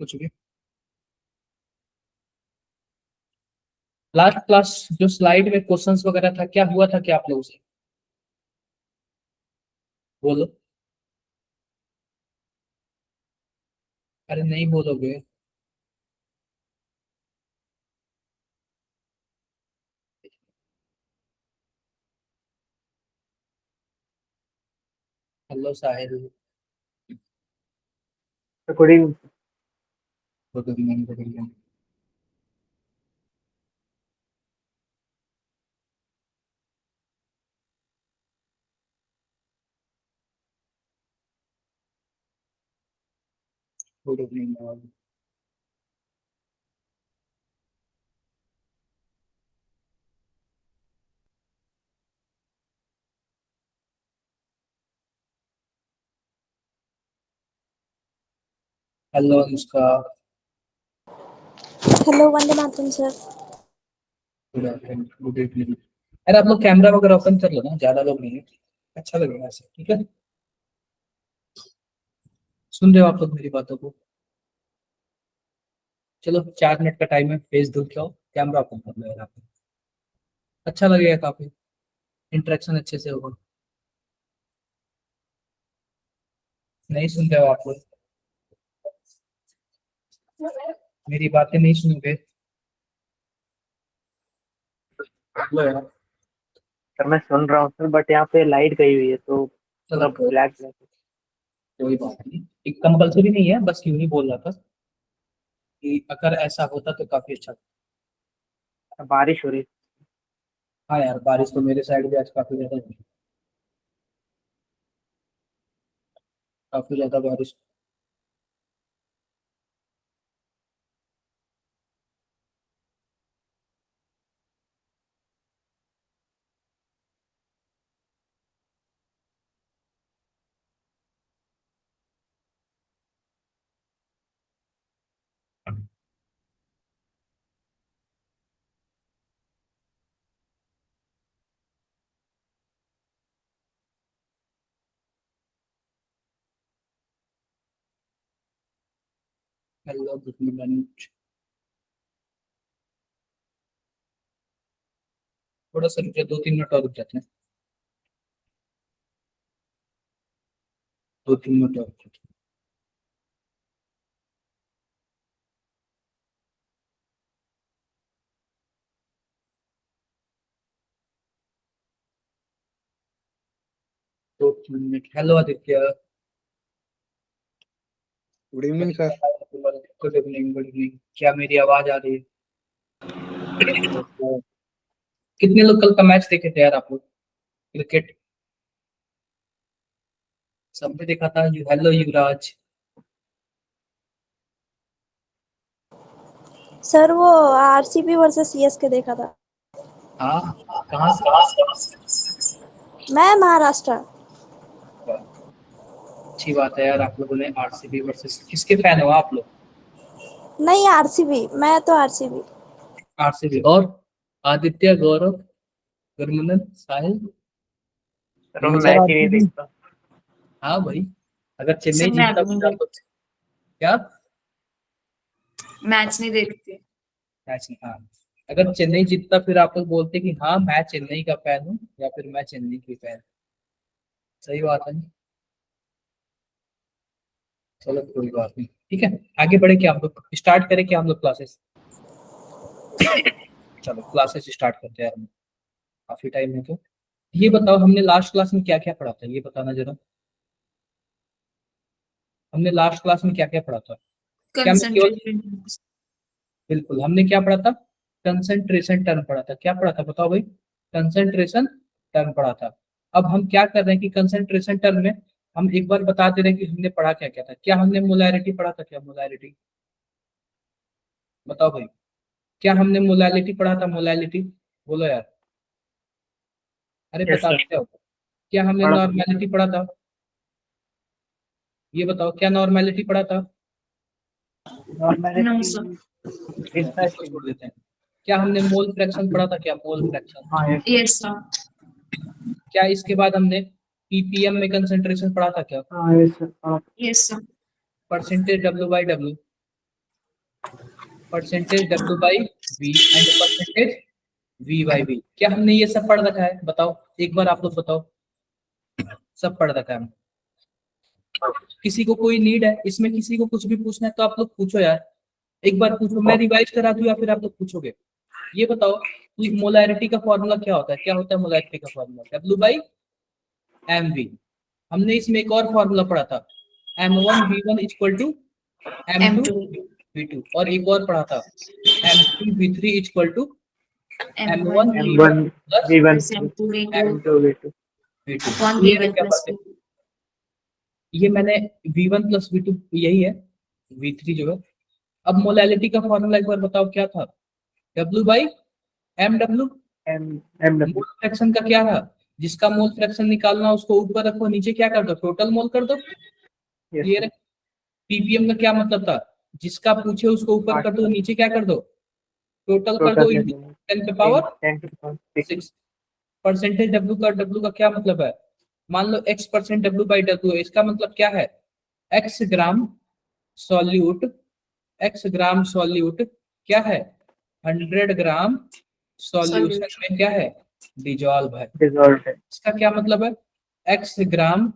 कुछ भी। Last class जो स्लाइड में क्वेश्चंस वगैरह था, क्या हुआ था क्या आप लोगों से? बोलो। अरे नहीं बोलोगे? Hello Sahil. Good evening. Good evening, good evening. Good evening. Hello Anushka. Hello Vande Mataram sir. Good afternoon, good evening. अरे आप लोग कैमरा वगैरह ओपन कर लो ना, ज्यादा लोग नहीं है, अच्छा लगेगा ऐसे, ठीक है? सुन रहे हो आप लोग मेरी बातों को? चलो 4 मिनट का टाइम है, फेस धुल के आओ, कैमरा ओपन कर लो यार आप। अच्छा लगेगा काफी, इंटरेक्शन अच्छे से होगा। नहीं सुन रहे हो आप लोग? मेरी बातें नहीं सुनोगे? लो यार। सर मैं सुन रहा हूँ सर, बट यहाँ पे लाइट गई हुई है तो चलो पूरा ब्लैक ब्लैक। कोई बात नहीं, एक कंपलसरी नहीं है, बस यूं ही बोल रहा था कि अगर ऐसा होता तो काफी अच्छा। बारिश हो रही है। हाँ यार, बारिश तो मेरे साइड भी आज काफी ज्यादा हुई, काफी ज्यादा बारिश। Hello good evening. थोड़ा सा रुक जाओ, 2-3 मिनट और रुक जाते हैं, 2-3 मिनट और रुक जाते हैं। दो तीन minute. Hello Aditya. Good evening sir. Good evening, good evening. क्या मेरी आवाज आ रही है? कितने लोग कल का मैच देखे थे यार आप लोग, क्रिकेट? सबने देखा था? हेलो युवराज। सर वो आरसीबी वर्सेस सीएसके देखा था। हाँ, कहाँ से? मैं महाराष्ट्र। अच्छी बात है यार, आप लोगों ने आरसीबी वर्सेस, किसके फैन हो आप लोग? नहीं आरसीबी, मैं तो आरसीबी। आरसीबी। और आदित्य, गौरव, गुरमनन, साहिल? सर ये मैं सब मैच ही नहीं आरसीबी। देखता। हाँ भाई, अगर चेन्नई सर मैं जीतता भी फिर आप लोग क्या? मैच नहीं देखती। मैच नहीं, हाँ। अगर चेन्नई जीतता फिर आप लोग बोलते कि हाँ मैं चेन्नई का फैन हूँ, या फिर मैं चेन्नई की फैन। सही बात है ना? चलो कोई बात नहीं, ठीक है। आगे बढ़े क्या हम लोग, स्टार्ट करें क्या हम लोग क्लासेस? चलो क्लासेस स्टार्ट करते हैं यार, काफी टाइम है तो। ये बताओ हमने लास्ट क्लास में क्या क्या पढ़ा था, ये बताना जरा। हमने लास्ट क्लास में क्या क्या पढ़ा था? क्या मैं केवल, कंसंट्रेशन। बिल्कुल हमने क्या पढ़ा था? कंसंट्रेशन टर्म पढ़ा था। क्या पढ़ा था बताओ भाई? कंसंट्रेशन टर्म पढ़ा था। अब हम क्या कर रहे हैं कि कंसंट्रेशन टर्म में हम एक बार बता दे रहे हैं कि हमने पढ़ा क्या क्या था। क्या हमने मोलैरिटी पढ़ा था? क्या मोलैरिटी? बताओ भाई, क्या हमने मोलैलिटी पढ़ा था? मोलैलिटी बोलो यार। अरे यस बता सर। क्या होता? क्या हमने पढ़ा था। नॉर्मेलिटी पढ़ा था? ये बताओ, क्या नॉर्मेलिटी पढ़ा था? No sir. इसको छोड़ देते हैं। क्या हमने मोल फ्रैक्शन पढ़ा था? क्या मोल फ्रैक्शन? हाँ यस। Yes sir. क्या इसके बाद हमने पीपीएम में कंसंट्रेशन पढ़ा था? क्या हाँ yes sir. Yes sir. Percentage W by W? Percentage W by V and percentage V by V। क्या हमने ये सब पढ़ रखा है? बताओ एक बार, आप लोग बताओ। सब पढ़ रखा है हमने। किसी को कोई नीड है इसमें, किसी को कुछ भी पूछना है तो आप लोग पूछो यार, एक बार पूछो, मैं रिवाइज करा दूं या फिर आप लोग पूछोगे? ये बताओ कि मोलैरिटी का फॉर्मूला क्या होता है? क्या होता है मोलैरिटी का फॉर्मूला? W by mv। हमने इसमें एक और फॉर्मूला पढ़ा था, m1v1 equal to m2 v2, और एक और पढ़ा था m3 v3 equal to m1 v1 M1 plus V1 M2 M2 V2 v2। upon ये V1 क्या plus बात है? V2 ये मैंने v1 प्लस v2 यही है, v3 जो है। अब मोलैलिटी का फॉर्मूला एक बार बताओ क्या था? W by mw। MW mole fraction का क्या है? जिसका मोल फ्रैक्शन निकालना उसको ऊपर रखो, नीचे क्या कर दो? टोटल मोल कर दो। yes क्लियर है? पीपीएम का क्या मतलब था? जिसका पूछे उसको ऊपर कर दो, नीचे क्या कर दो? टोटल कर दो, इंटू 10 पे पावर 10 6। परसेंटेज W का क्या मतलब है? मान लो x% W बाई W है, इसका मतलब क्या है? x ग्राम सॉल्यूट, x ग्राम सॉल्यूट क्या है? 100 ग्राम सॉल्यूशन में क्या है? डिजॉल्व है। dissolved है। इसका क्या मतलब है? x ग्राम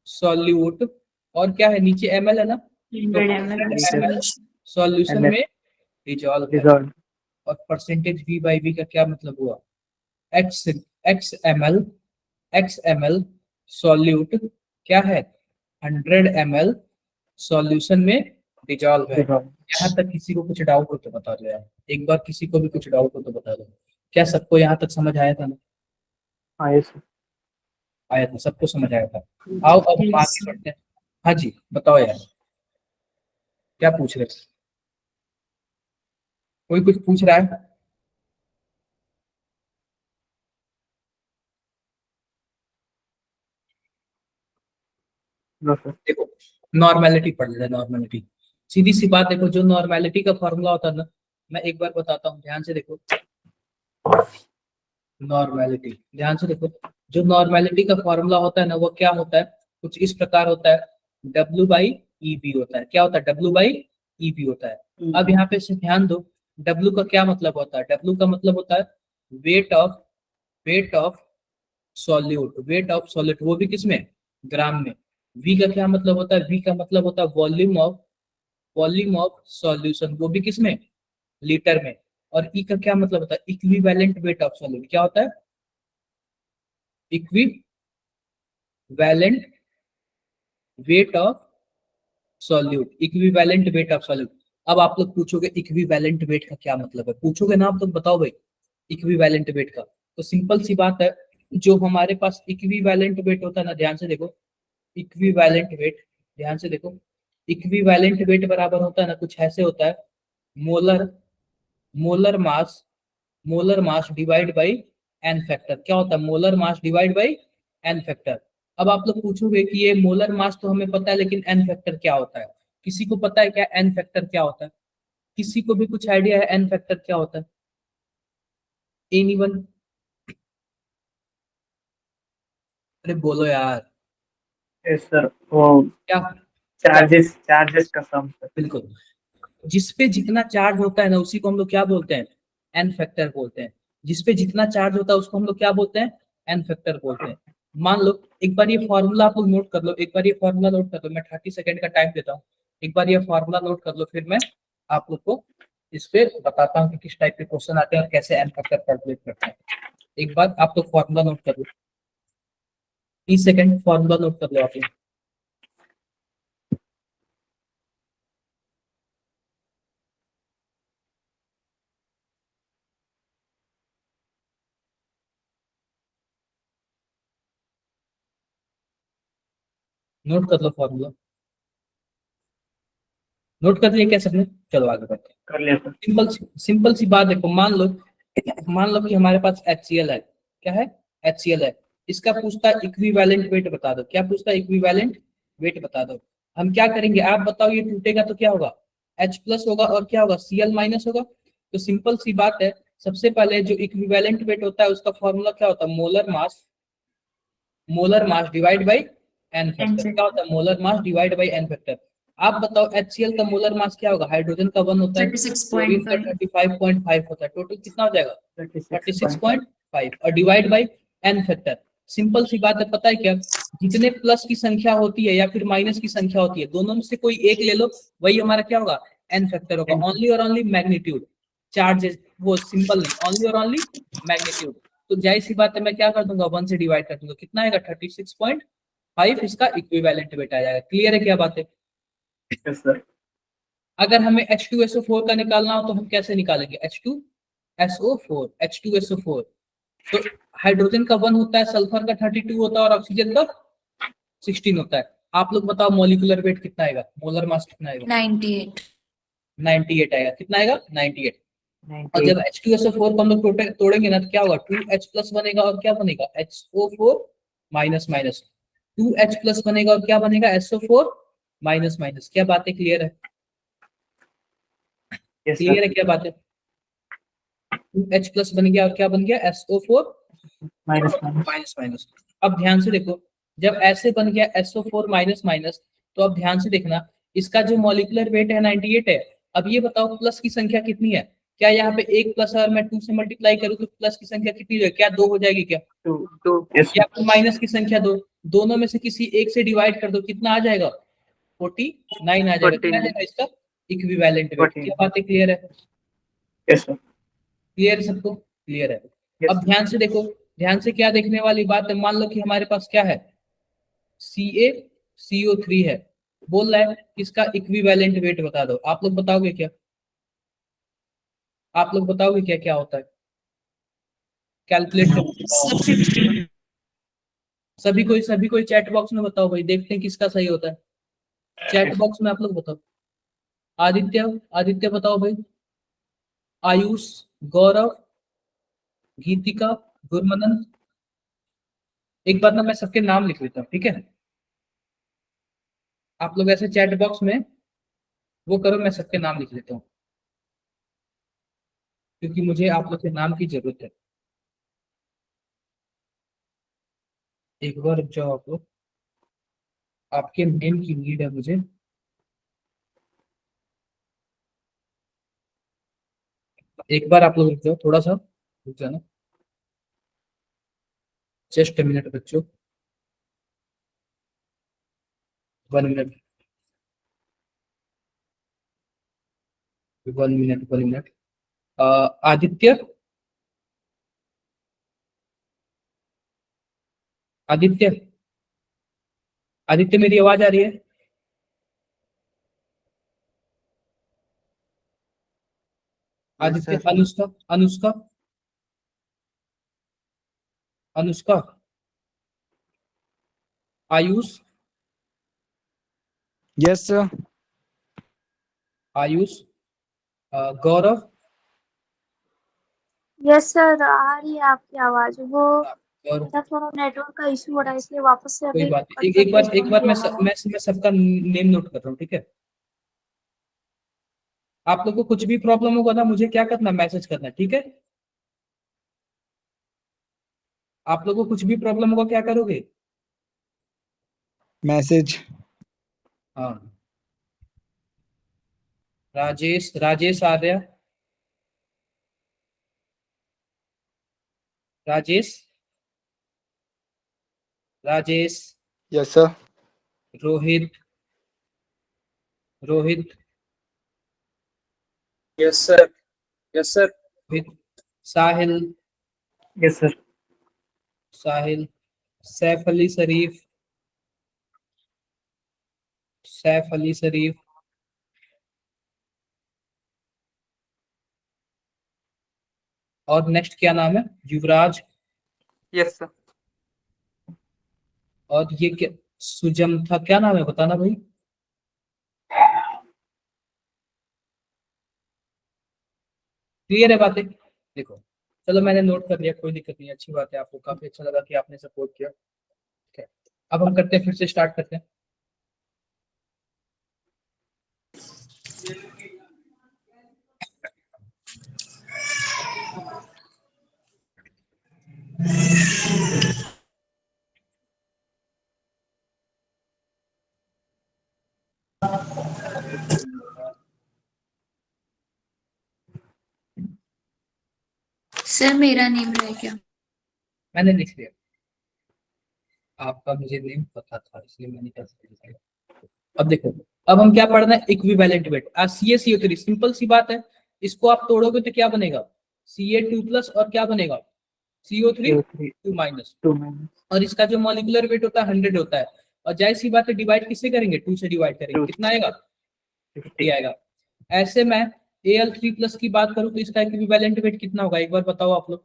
सॉल्यूट और क्या है? नीचे ml है ना, 100 ml ml सॉल्यूशन ml में डिजॉल्व है। dissolved और परसेंटेज V बाई V का क्या मतलब हुआ? x x ml सॉल्यूट क्या है? 100 ml सॉल्यूशन में डिजॉल्व है। dissolved। यहाँ तक किसी को कुछ डाउट हो तो बता दो यार, एक बार किसी को भी कुछ डाउट हो तो बता दो। क्या सबको यहाँ तक समझ आया था ना? हाँ yes आया था, सबको समझ आया था। आओ अब हम आगे बढ़ते हैं। हाँ जी बताओ यार, क्या पूछ रहे थे? कोई कुछ पूछ रहा है? no sir देखो नॉर्मेलिटी पढ़ ले, नॉर्मेलिटी सीधी सी बात। देखो जो नॉर्मेलिटी का फॉर्मूला होता है ना, मैं एक बार बताता हूँ, ध्यान से देखो। नॉर्मेलिटी ध्यान से देखो, जो नॉर्मेलिटी का फॉर्मूला होता है ना, वो क्या होता है? कुछ इस प्रकार होता है, W बाई EB होता है। क्या होता है? W बाई EB होता है। अब यहाँ पे से ध्यान दो, W का क्या मतलब होता है? W का मतलब होता है weight of solute, weight of solute, वो भी किसमें? ग्राम में। V का क्या मतलब होता है? V का मतलब होता है वॉल्यूम ऑफ सॉल्यूशन, वो भी किसमें? लीटर में। और E का क्या मतलब होता है? Equivalent weight of solute. क्या होता है? Equivalent weight of solute, equivalent weight of solute. अब आप लोग पूछोगे इक्विवेलेंट वेट का क्या मतलब है? पूछोगे ना आप लोग, बताओ भाई इक्विवेलेंट वेट का। तो सिंपल सी बात है, जो हमारे पास इक्विवेलेंट वेट होता है ना, ध्यान से देखो, इक्विवेलेंट वेट, ध्यान से देखो, इक्विवेलेंट वेट बराबर होता है ना, कुछ ऐसे होता है, molar molar mass molar mass divide by N factor. क्या होता है? Molar mass divide by N factor. अब आप लोग पूछोगे कि ये मोलर मास तो हमें पता है, लेकिन एन फैक्टर क्या होता है? किसी को पता है क्या एन फैक्टर क्या होता है? किसी को भी कुछ आइडिया है एन फैक्टर क्या होता है? एनीवन? अरे बोलो यार। yes sir वो क्या? चार्जेस का सम सर। बिल्कुल, जिसपे जितना चार्ज होता है ना, उसी को हम लोग क्या बोलते हैं? एन फैक्टर बोलते हैं। जिसपे जितना चार्ज होता है उसको हम लोग क्या बोलते हैं? एन फैक्टर बोलते हैं। मान लो एक बार ये फॉर्मूला आप लोग नोट कर लो, एक बार ये फॉर्मूला नोट कर लो, मैं 30 सेकंड का टाइम देता हूँ। एक बार ये फॉर्मूला नोट कर लो, फिर मैं आप लोग को इस पे बताता हूँ कि किस टाइप के क्वेश्चन आते हैं और कैसे एन फैक्टर कैलकुलेट करते हैं। एक बार आप लोग फॉर्मूला नोट कर लो, 30 सेकंड फॉर्मूला नोट कर लो आप लोग। नोट कर लो फॉर्मूला, नोट कर लिया क्या सबने? चलो आगे बढ़ते हैं। कर लिया सर। सिंपल सी बात देखो, मान लो कि हमारे पास HCl है। क्या है? HCl है। इसका पूछता है इक्विवेलेंट वेट बता दो। क्या पूछता है? इक्विवेलेंट वेट बता दो। हम क्या करेंगे आप बताओ? ये टूटेगा तो क्या होगा? H प्लस होगा, और क्या होगा? Cl माइनस होगा। तो सिंपल सी बात है, सबसे पहले जो इक्विवेलेंट वेट होता है उसका फॉर्मूला क्या होता है? Molar mass divide by N factor. क्या होता है? Molar mass divide by N factor. आप बताओ HCl का मोलर मास क्या होगा? हाइड्रोजन का 1 होता है, क्लोरीन का 35.5 होता है, टोटल कितना हो जाएगा? 36.5 और divide by N factor. Simple सी बात है, पता है क्या? जितने प्लस की संख्या होती है या फिर माइनस की संख्या होती है, दोनों में से कोई एक ले लो, वही हमारा क्या होगा? एन फैक्टर होगा। ओनली और ओनली मैग्नीट्यूड, चार्जेस वो सिंबल नहीं, ओनली और ओनली मैग्नीट्यूड। तो जाहिर सी बात है, मैं क्या कर दूंगा? 1 से डिवाइड कर दूंगा, कितना आएगा? 36.5 इसका इक्विवेलेंट वेट आ जाएगा। क्लियर है क्या बात है? Yes sir. अगर हमें H2SO4 का निकालना हो तो हम कैसे निकालेंगे? H2SO4, H2SO4। तो हाइड्रोजन का 1 होता है, सल्फर का 32 होता है और ऑक्सीजन का 16 होता है। आप लोग बताओ मॉलिक्यूलर वेट कितना आएगा? मोलर मास कितना आएगा? 98। 98 आएगा। कितना आएगा? 98। और 98। जब H2SO4 को हम लोग तोड़ेंगे ना, तो क्या होगा? 2H प्लस बनेगा और क्या बनेगा? HO4 minus minus. 2H plus बनेगा और क्या बनेगा? SO4 minus minus. क्या बात है? क्लियर है? यस क्लियर है सर। क्या बात है? 2H प्लस बन गया और क्या बन गया? SO4 minus minus. Minus minus. अब ध्यान से देखो, जब ऐसे बन गया SO4 माइनस माइनस, तो अब ध्यान से देखना, इसका जो मॉलिक्यूलर वेट है 98 है। अब ये बताओ प्लस की संख्या कितनी है? क्या यहाँ पे एक प्लस अगर मैं 2 से मल्टीप्लाई करूँ तो प्लस की संख्या कितनी है? क्या 2 हो जाएगी क्या? 2 यस या सर। फिर माइनस की संख्या 2? दोनों में से किसी एक से डिवाइड कर दो, कितना आ जाएगा? 49 आ जाएगा। क्या 49। आएगा इसका? Equivalent weight. 49। क्या बातें क्लियर है? Yes sir. क्लियर सबको? क्लियर है। यस अब ध्यान से देखो, ध्यान से क्या देखने वाली बात है, मान लो कि हमारे पास क्या है? CaCO3 है, बोल रहा है इसका इक्विवेलेंट वेट बता दो। आप लोग बताओगे क्या? आप लोग बताओगे क्या क्या होता है? कैलकुलेट करके बताओ। सभी कोई चैट बॉक्स में बताओ भाई, देखते हैं किसका सही होता है। चैट बॉक्स में आप लोग बताओ। आदित्य, आदित्य बताओ भाई। आयुष, गौरव, गीतिका, गुरमनन। एक बार ना मैं सबके नाम लिख लेता हूँ, ठीक है? आप लोग ऐसे चैट बॉक्स में वो करो, मैं सबके नाम लिख लेता हूँ, क्योंकि मुझे आप लोग के नाम की जरूरत है। एक बार रुक जाओ आप लोग, आपके नेम की नीड है मुझे। एक बार आप लोग रुक जाओ, थोड़ा सा रुक जाना, जस्ट मिनट बच्चों, 1 minute, 1 minute, 1 minute. Aditya, Aditya, Aditya मेरी आवाज आ रही है? Aditya, sir. Anushka, Anushka, Anushka, Ayush, yes sir. Ayush, Gaurav, yes sir, आ रही है आपकी आवाज। वो और मेरा थोड़ा नेटवर्क का इशू हो रहा है, इसलिए वापस से कोई अभी बात नहीं। करके एक रिस्पॉन्ड बार किया मैंने। मैं सबका नेम नोट कर रहा हूँ, ठीक है? आप लोग को कुछ भी प्रॉब्लम होगा ना, मुझे क्या करना? मैसेज करना, ठीक है? आप लोग को कुछ भी प्रॉब्लम होगा, क्या करोगे? मैसेज। हाँ। Rajesh, Rajesh Arya, Rajesh, Rajesh, yes sir. Rohit, Rohit, yes sir. Yes sir. Rohit, Sahil, yes sir. Sahil, Saif Ali Sharif, Saif Ali Sharif, और नेक्स्ट क्या नाम है? युवराज। Yes sir. और ये क्या? सुजम था, क्या नाम है बताना भाई? क्लियर है बातें? देखो, चलो मैंने नोट कर लिया, कोई दिक्कत नहीं, अच्छी बात है, आपको काफी अच्छा लगा कि आपने सपोर्ट किया। ठीक है, अब हम करते हैं, फिर से स्टार्ट करते हैं। सर मेरा नेम है क्या? मैंने लिख लिया, आपका मुझे नेम पता था इसलिए मैंने कैसे लिखा। अब देखो, अब हम क्या पढ़ना है, इक्विवेलेंट वेट। CaCO3 सिंपल सी बात है, इसको आप तोड़ोगे तो क्या बनेगा, Ca2+ और क्या बनेगा, CO3 CO3 2 माइनस। 2 माइनस और इसका जो मॉलिक्यूलर वेट होता है 100 होता है, और जाहिर सी बात है डिवाइड किससे करेंगे, 2 से डिवाइड करेंगे, 2 कितना आएगा, 50 50 आएगा। ऐसे मैं Al3+ की बात करूं तो इसका इक्विवेलेंट वेट कितना होगा, एक बार बताओ आप लोग,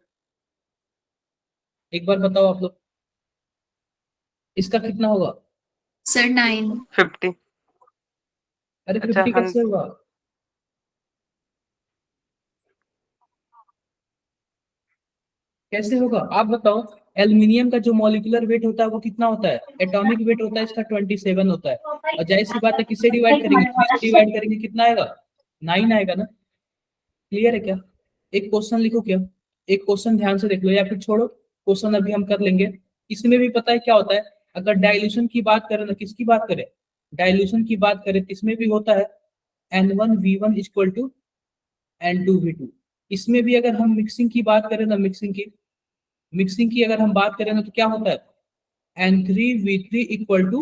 एक बार बताओ आप लोग, इसका कितना होगा। सर 9। 50। अरे अच्छा 50 कैसे होगा, कैसे होगा आप बताओ। एल्यूमिनियम का जो मॉलिक्यूलर वेट होता है वो कितना होता है, एटॉमिक वेट होता है इसका 27 होता है, और जाहिर सी बात है किससे डिवाइड करेंगे, 3 से डिवाइड करेंगे, कितना आएगा, 9 आएगा ना। क्लियर है क्या, एक क्वेश्चन लिखो क्या, एक क्वेश्चन ध्यान से देख लो, या फिर छोड़ो क्वेश्चन अभी हम कर लेंगे। इसमें भी पता है क्या होता है, अगर डाइल्यूशन की बात करें ना, किसकी बात करें, डाइल्यूशन की बात करें तो इसमें भी होता है N1V1 इक्वल टू N2V2। इसमें भी अगर हम मिक्सिंग की बात करें ना, मिक्सिंग की अगर हम बात करें ना तो क्या होता है N3V3 equal to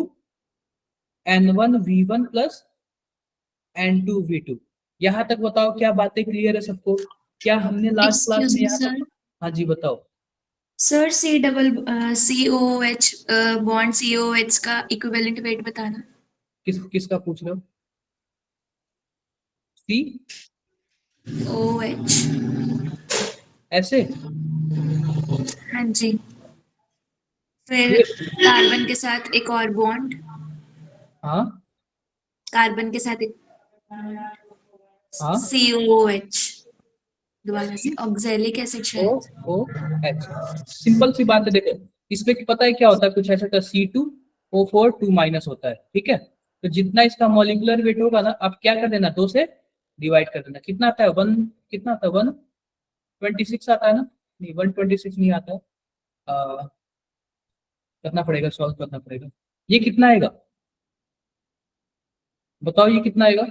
N1V1 plus N2V2। यहाँ तक बताओ क्या बातें क्लियर है सबको, क्या हमने लास्ट क्लास एक्सक्यूज में मी यहाँ सर। तक, हाँ जी बताओ। सर COOH बॉन्ड COOH का इक्विवेलेंट वेट बताना। किसका पूछ रहे हो, सी OH। ऐसे, हाँ जी। फिर ये कार्बन के साथ एक और बॉन्ड, हाँ कार्बन के साथ एक हाँ COOH, दोबारा से ऑक्सैलिक एसिड ओ शायद। ओ एच, सिंपल सी बात है। देखो इसमें पता है क्या होता है, कुछ ऐसा था C2O4 2 माइनस होता है, ठीक है। तो जितना इसका मॉलिक्यूलर वेट होगा ना, आप क्या कर देना, 2 से डिवाइड कर देना, कितना आता है, 1, कितना आता है, 126 आता है ना, नहीं 126 नहीं आता है, करना पड़ेगा, सॉल्व करना पड़ेगा। ये कितना आएगा बताओ, ये कितना आएगा,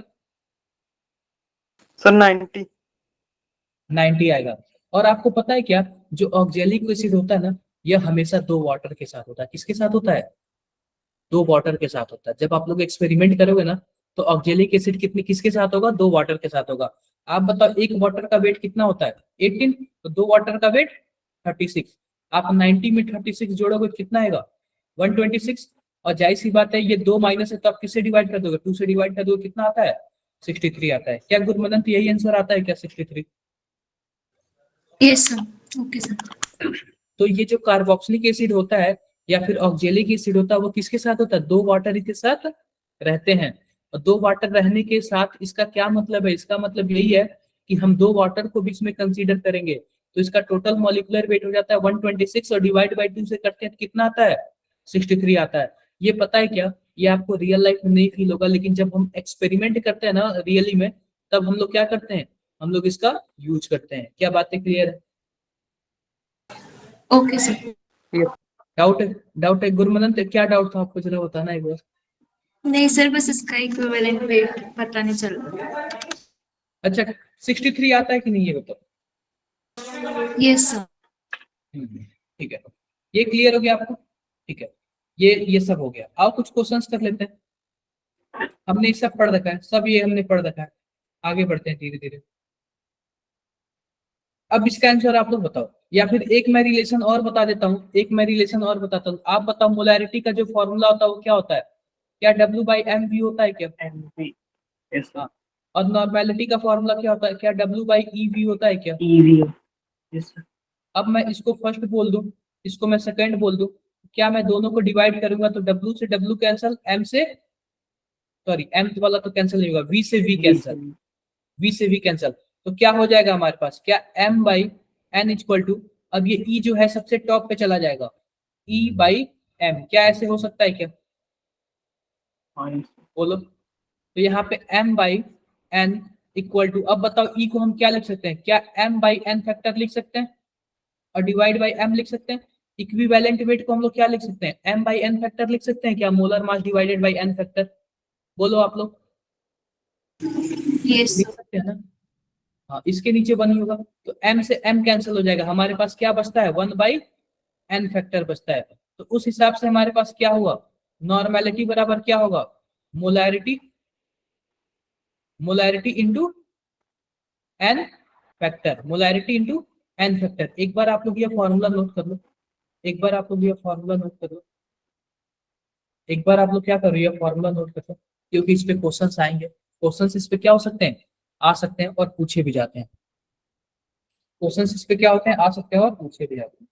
सर 90। 90 आएगा। और आपको पता है क्या, जो ऑक्जेलिक एसिड होता है ना, यह हमेशा 2 वाटर के साथ होता है, किसके साथ होता है, 2 वाटर के साथ होता है। जब आप लोग एक्सपेरिमेंट करोगे ना, तो ऑक्जेलिक एसिड कितनी किसके साथ होगा, 2 वाटर के साथ होगा। आप बताओ एक वाटर का वेट कितना होता है, 18, तो 2 वाटर का वेट 36। आप 90 में 36 जोड़ोगे तो कितना आएगा, 126। और जाहिर सी बात है ये 2 माइनस है, तो आप किससे डिवाइड कर दोगे, 2 से डिवाइड कर दोगे, कितना आता है, 63 आता है। क्या गुरमनंत यही आंसर आता है क्या, 63। Yes sir. Okay sir. तो ये जो कार्बोक्सिलिक एसिड होता है या फिर ऑक्जेलिक एसिड होता है, वो किसके साथ होता है, 2 वाटर के साथ रहते हैं। और 2 वाटर रहने के साथ इसका क्या मतलब है, इसका मतलब यही है कि हम 2 वाटर को बीच में कंसीडर करेंगे, तो इसका टोटल मॉलिक्यूलर वेट हो जाता है 126, और डिवाइड बाई 2 से करते हैं तो कितना आता है, 63 आता है। ये पता है क्या, ये आपको रियल लाइफ में नहीं फील होगा, लेकिन जब हम एक्सपेरिमेंट करते हैं ना रियली में, तब हम लोग क्या करते हैं, हम लोग इसका यूज करते हैं। क्या बातें क्लियर है, ओके सर। डाउट है गुरमनंत, क्या डाउट था आपको, जरा बताना एक बार। नहीं सर, बस इसका इक्विवेलेंट वेट पता नहीं चल रहा। अच्छा 63 आता है कि नहीं ये बताओ। Yes sir. ठीक है, ये क्लियर हो गया आपको, ठीक है। ये सब हो गया, आओ कुछ क्वेश्चंस कर लेते हैं। हमने ये सब पढ़ रखा है, सब ये हमने पढ़ रखा है, आगे बढ़ते हैं धीरे धीरे। अब इसका आंसर आप लोग बताओ, या फिर एक मैं रिलेशन और बता देता हूँ, एक मैं रिलेशन और बताता हूँ। आप बताओ मोलैरिटी का जो फॉर्मूला होता है वो क्या होता है, क्या W/mv होता है क्या, NV यस हाँ। और नॉर्मेलिटी का फॉर्मूला क्या होता है, क्या W/ev होता है क्या। EV यस अब मैं इसको फर्स्ट बोल दूं, इसको मैं सेकंड बोल दूं, क्या मैं दोनों को डिवाइड करूंगा तो W से W कैंसिल, M से, सॉरी M वाला तो कैंसिल नहीं होगा, V से V कैंसिल, V से V कैंसिल। तो क्या हो जाएगा हमारे पास, क्या M/n इक्वल टू, अब ये E जो है सबसे टॉप पे चला जाएगा, E/m, क्या ऐसे हो सकता है क्या, बोलो। तो यहाँ पे M/n इक्वल टू, अब बताओ E को हम क्या लिख सकते हैं, क्या M/n फैक्टर लिख सकते हैं और डिवाइड बाई m लिख सकते हैं। इक्विवेलेंट वेट को हम लोग क्या लिख सकते हैं, m/n फैक्टर लिख सकते हैं क्या, molar mass divided by n factor, बोलो आप लोग, यस लिख सकते हैं ना। हाँ, इसके नीचे 1 ही होगा, तो m से m कैंसिल हो जाएगा, हमारे पास क्या बचता है 1/n फैक्टर बचता है। तो उस हिसाब से हमारे पास क्या हुआ, नॉर्मेलिटी बराबर क्या होगा, molarity into n factor, molarity into n factor. एक बार आप लोग ये फॉर्मूला नोट कर लो, एक बार आप लोग ये फॉर्मूला नोट कर लो, एक बार आप लोग क्या कर रही है फॉर्मूला नोट कर लो, क्योंकि इस पे क्वेश्चंस आएंगे, क्वेश्चंस इस पे क्या हो सकते हैं, आ सकते हैं और पूछे भी जाते हैं, क्वेश्चंस इस पे क्या होते हैं, आ सकते हैं और पूछे भी जाते हैं।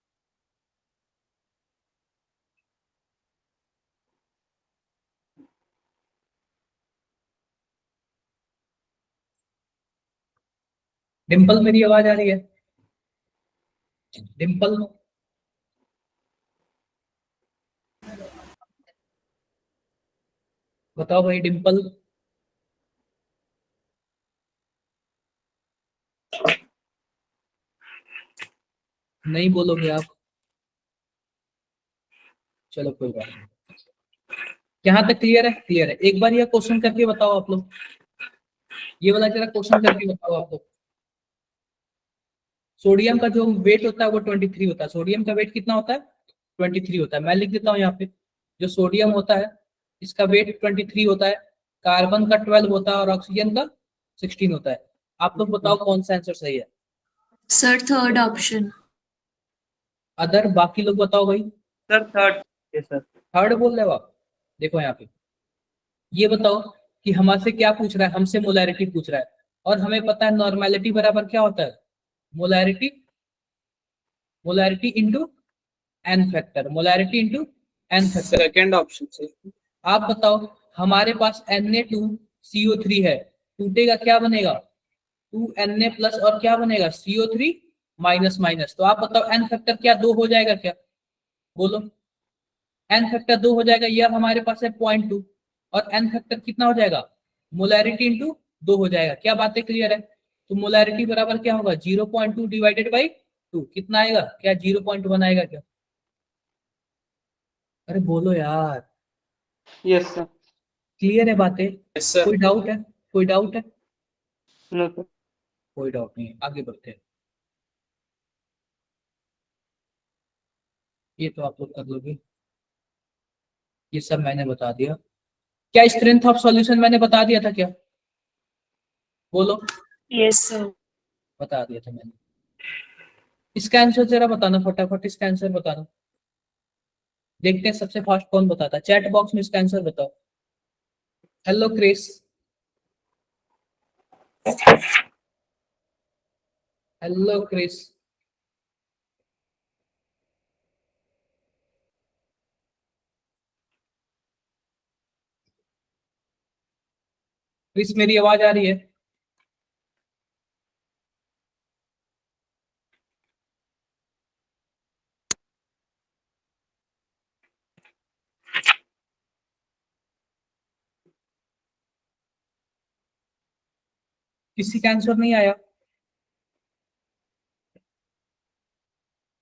डिंपल मेरी आवाज आ रही है, डिंपल बताओ भाई, डिंपल नहीं बोलोगे आप, चलो कोई बात नहीं। यहाँ तक क्लियर है, क्लियर है। एक बार यह क्वेश्चन करके बताओ आप लोग, ये वाला जरा क्वेश्चन करके बताओ आप लोग। सोडियम का जो वेट होता है वो 23 होता है, सोडियम का वेट कितना होता है 23 होता है। मैं लिख देता हूँ यहाँ पे, जो सोडियम होता है इसका वेट 23 होता है, कार्बन का 12 होता है और ऑक्सीजन का 16 होता है। आप लोग बताओ कौन सा आंसर सही है। Sir third option. अदर बाकी लोग बताओ भाई। Sir third. Yes sir. Third बोल रहे हो आप, देखो यहाँ पे ये बताओ कि हमसे क्या पूछ रहा है, हमसे मोलैरिटी पूछ रहा है, और हमें पता है नॉर्मेलिटी बराबर क्या होता है, molarity into N factor, molarity into N factor. Second option से। आप बताओ, हमारे पास Na2CO3 है, टूटेगा क्या बनेगा 2Na प्लस और क्या बनेगा CO3 माइनस माइनस। तो आप बताओ एन फैक्टर क्या 2 हो जाएगा क्या, बोलो। एन फैक्टर 2 हो जाएगा, यह हमारे पास है 0.2, और एन फैक्टर कितना हो जाएगा, मोलैरिटी इंटू 2 हो जाएगा। क्या बातें क्लियर है। तो मोलैरिटी बराबर क्या होगा 0.2 डिवाइडेड बाई 2, कितना आएगा, क्या 0.1 आएगा क्या, अरे बोलो यार। Yes sir. क्लियर है बातें, यस सर। कोई डाउट है, कोई डाउट है, नो सर। कोई डाउट नहीं है, आगे बढ़ते हैं। ये तो आप लोग कर लोगे, ये सब मैंने बता दिया। क्या स्ट्रेंथ ऑफ सॉल्यूशन मैंने बता दिया था क्या, बोलो। Yes sir. बता दिया था मैंने। इसका आंसर जरा बताना फटाफट, इसका आंसर बताना, देखते हैं सबसे फास्ट कौन बताता है। चैट बॉक्स में इसका आंसर बताओ। Hello Chris, hello Chris, Chris मेरी आवाज आ रही है। किसी का आंसर नहीं आया,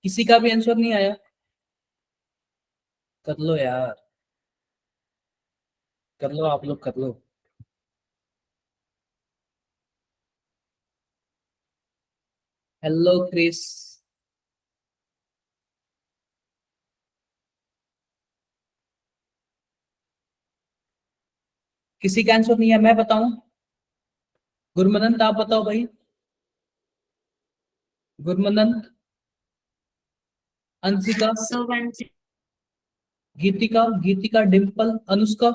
किसी का भी आंसर नहीं आया, कर लो यार, कर लो आप लोग, कर लो। हेलो क्रिस, किसी का आंसर नहीं है, मैं बताऊं, गुरमनंत आप बताओ भाई, गुरमनंत, अंशिका, सो वन। गीतिका, गीतिका, डिम्पल, अनुष्का,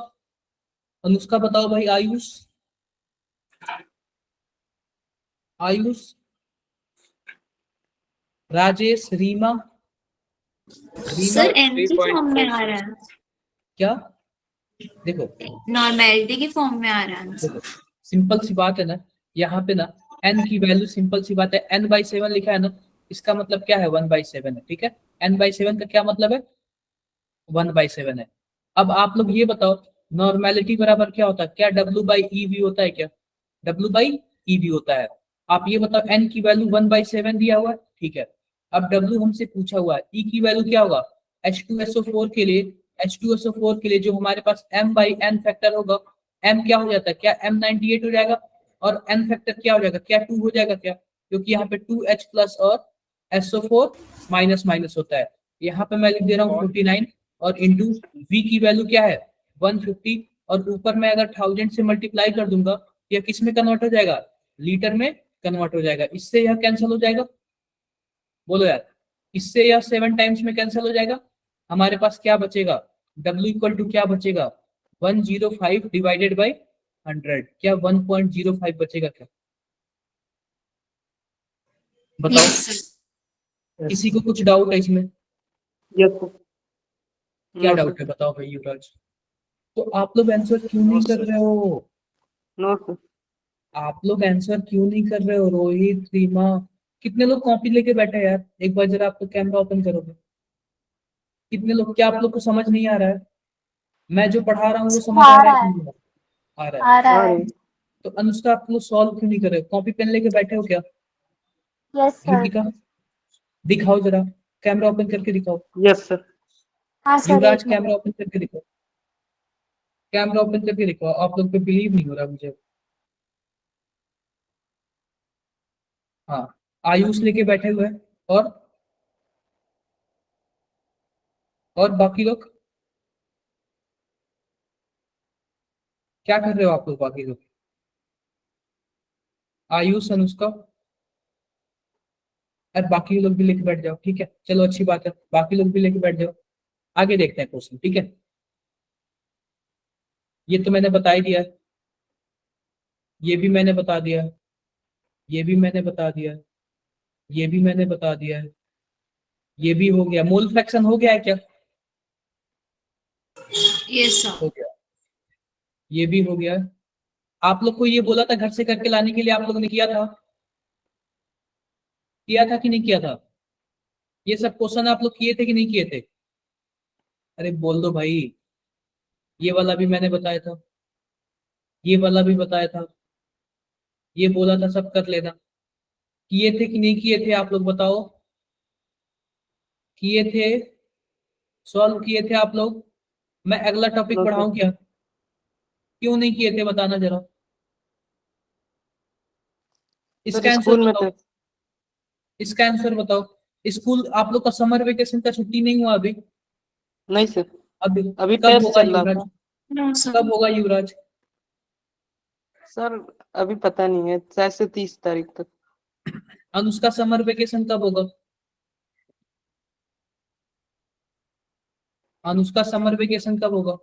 अनुष्का बताओ भाई, आयुष, आयुष, राजेश, रीमा, रीमा, सर एन की 3.4 फॉर्म में आ रहा है, क्या, देखो नॉर्मेलिटी की फॉर्म में आ रहा है आंसर। देखो सिंपल सी बात है ना, यहाँ पे ना n की वैल्यू सिंपल सी बात है, n/7 लिखा है ना, इसका मतलब क्या है 1/7 है, ठीक है। n/7 का क्या मतलब है 1/7 है। अब आप लोग ये बताओ, नॉर्मेलिटी बराबर क्या होता है, क्या W/EV होता है क्या, W/EV होता है। आप ये बताओ, n की वैल्यू 1/7 दिया हुआ है, ठीक है। अब W हमसे पूछा हुआ है, E की वैल्यू क्या होगा, H2SO4 के लिए, H2SO4 के लिए जो हमारे पास m/n फैक्टर होगा, m क्या हो जाता है, क्या m 98 हो जाएगा, और n फैक्टर क्या हो जाएगा, क्या 2 हो जाएगा क्या, क्योंकि यहाँ पे 2H प्लस और SO4 माइनस माइनस होता है। यहाँ पे मैं लिख दे रहा हूँ 49 और इंटू V की वैल्यू क्या है 150, और ऊपर मैं अगर 1000 से मल्टीप्लाई कर दूंगा यह किस में कन्वर्ट हो जाएगा, लीटर में कन्वर्ट हो जाएगा। इससे यह कैंसिल हो जाएगा, बोलो यार, इससे यह 7 टाइम्स में कैंसिल हो जाएगा। हमारे पास क्या बचेगा, W इक्वल टू क्या बचेगा 105 डिवाइडेड बाई 100, क्या 1.05 बचेगा क्या, बताओ। Yes sir. किसी को कुछ डाउट है इसमें, यस सर। क्या नो डाउट सर। है बताओ भाई युवराज। तो आप लोग आंसर क्यों नहीं कर रहे हो, नो सर। आप लोग आंसर क्यों नहीं कर रहे हो, रोहित रीमा कितने लोग कॉपी लेके बैठे हैं यार, एक बार जरा आप लोग कैमरा ओपन करोगे, कितने लोग, क्या आप लोग को समझ नहीं आ रहा है, मैं जो पढ़ा रहा हूँ वो समझ आ आ रहा है रहा कि है, नहीं आ रहा है। आ रहा है। अरे तो अनुष्का आप लोग सॉल्व क्यों नहीं कर रहे हो, कॉपी पेन लेके बैठे हो क्या, यस सर। गीतिका दिखाओ जरा, कैमरा ओपन करके दिखाओ, यस सर। हाँ सर, युवराज एक कैमरा मिनट। ओपन करके दिखाओ, कैमरा ओपन करके दिखाओ, आप लोग पे बिलीव नहीं हो रहा मुझे। हाँ, आयुष लेके बैठे हुए हैं, और बाकी लोग क्या कर रहे हो आप लोग, बाकी लोग आयुष अनुष्का, और बाकी लोग भी लेके बैठ जाओ, ठीक है चलो अच्छी बात है, बाकी लोग भी लेके बैठ जाओ। आगे देखते हैं क्वेश्चन, ठीक है। ये तो मैंने बता ही दिया है, ये भी मैंने बता दिया है, ये भी मैंने बता दिया है, ये भी मैंने बता दिया है, ये भी हो गया, मोल फ्रैक्शन हो गया है क्या, यस सर। हो गया, ये भी हो गया है। आप लोग को ये बोला था घर से करके लाने के लिए, आप लोगों ने किया था कि नहीं किया था, ये सब क्वेश्चन आप लोग किए थे कि नहीं किए थे, अरे बोल दो भाई। ये वाला भी मैंने बताया था, ये वाला भी बताया था, ये बोला था सब कर लेना, किए थे कि नहीं किए थे आप लोग बताओ, किए थे, सॉल्व किए थे आप लोग। मैं अगला टॉपिक नो सर। पढ़ाऊं क्या, क्यों नहीं किए थे बताना जरा, सर इसका आंसर स्कूल में बताओ, थे। इसका आंसर बताओ। स्कूल आप लोग का समर वेकेशन का छुट्टी नहीं हुआ अभी, नहीं सर, अभी अभी कब टेस्ट होगा चल रहा युवराज, था। No sir. कब होगा युवराज, सर अभी पता नहीं है, शायद से 30 तारीख तक। अनुष्का समर वेकेशन कब होगा, अनुष्का समर वेकेशन कब होगा,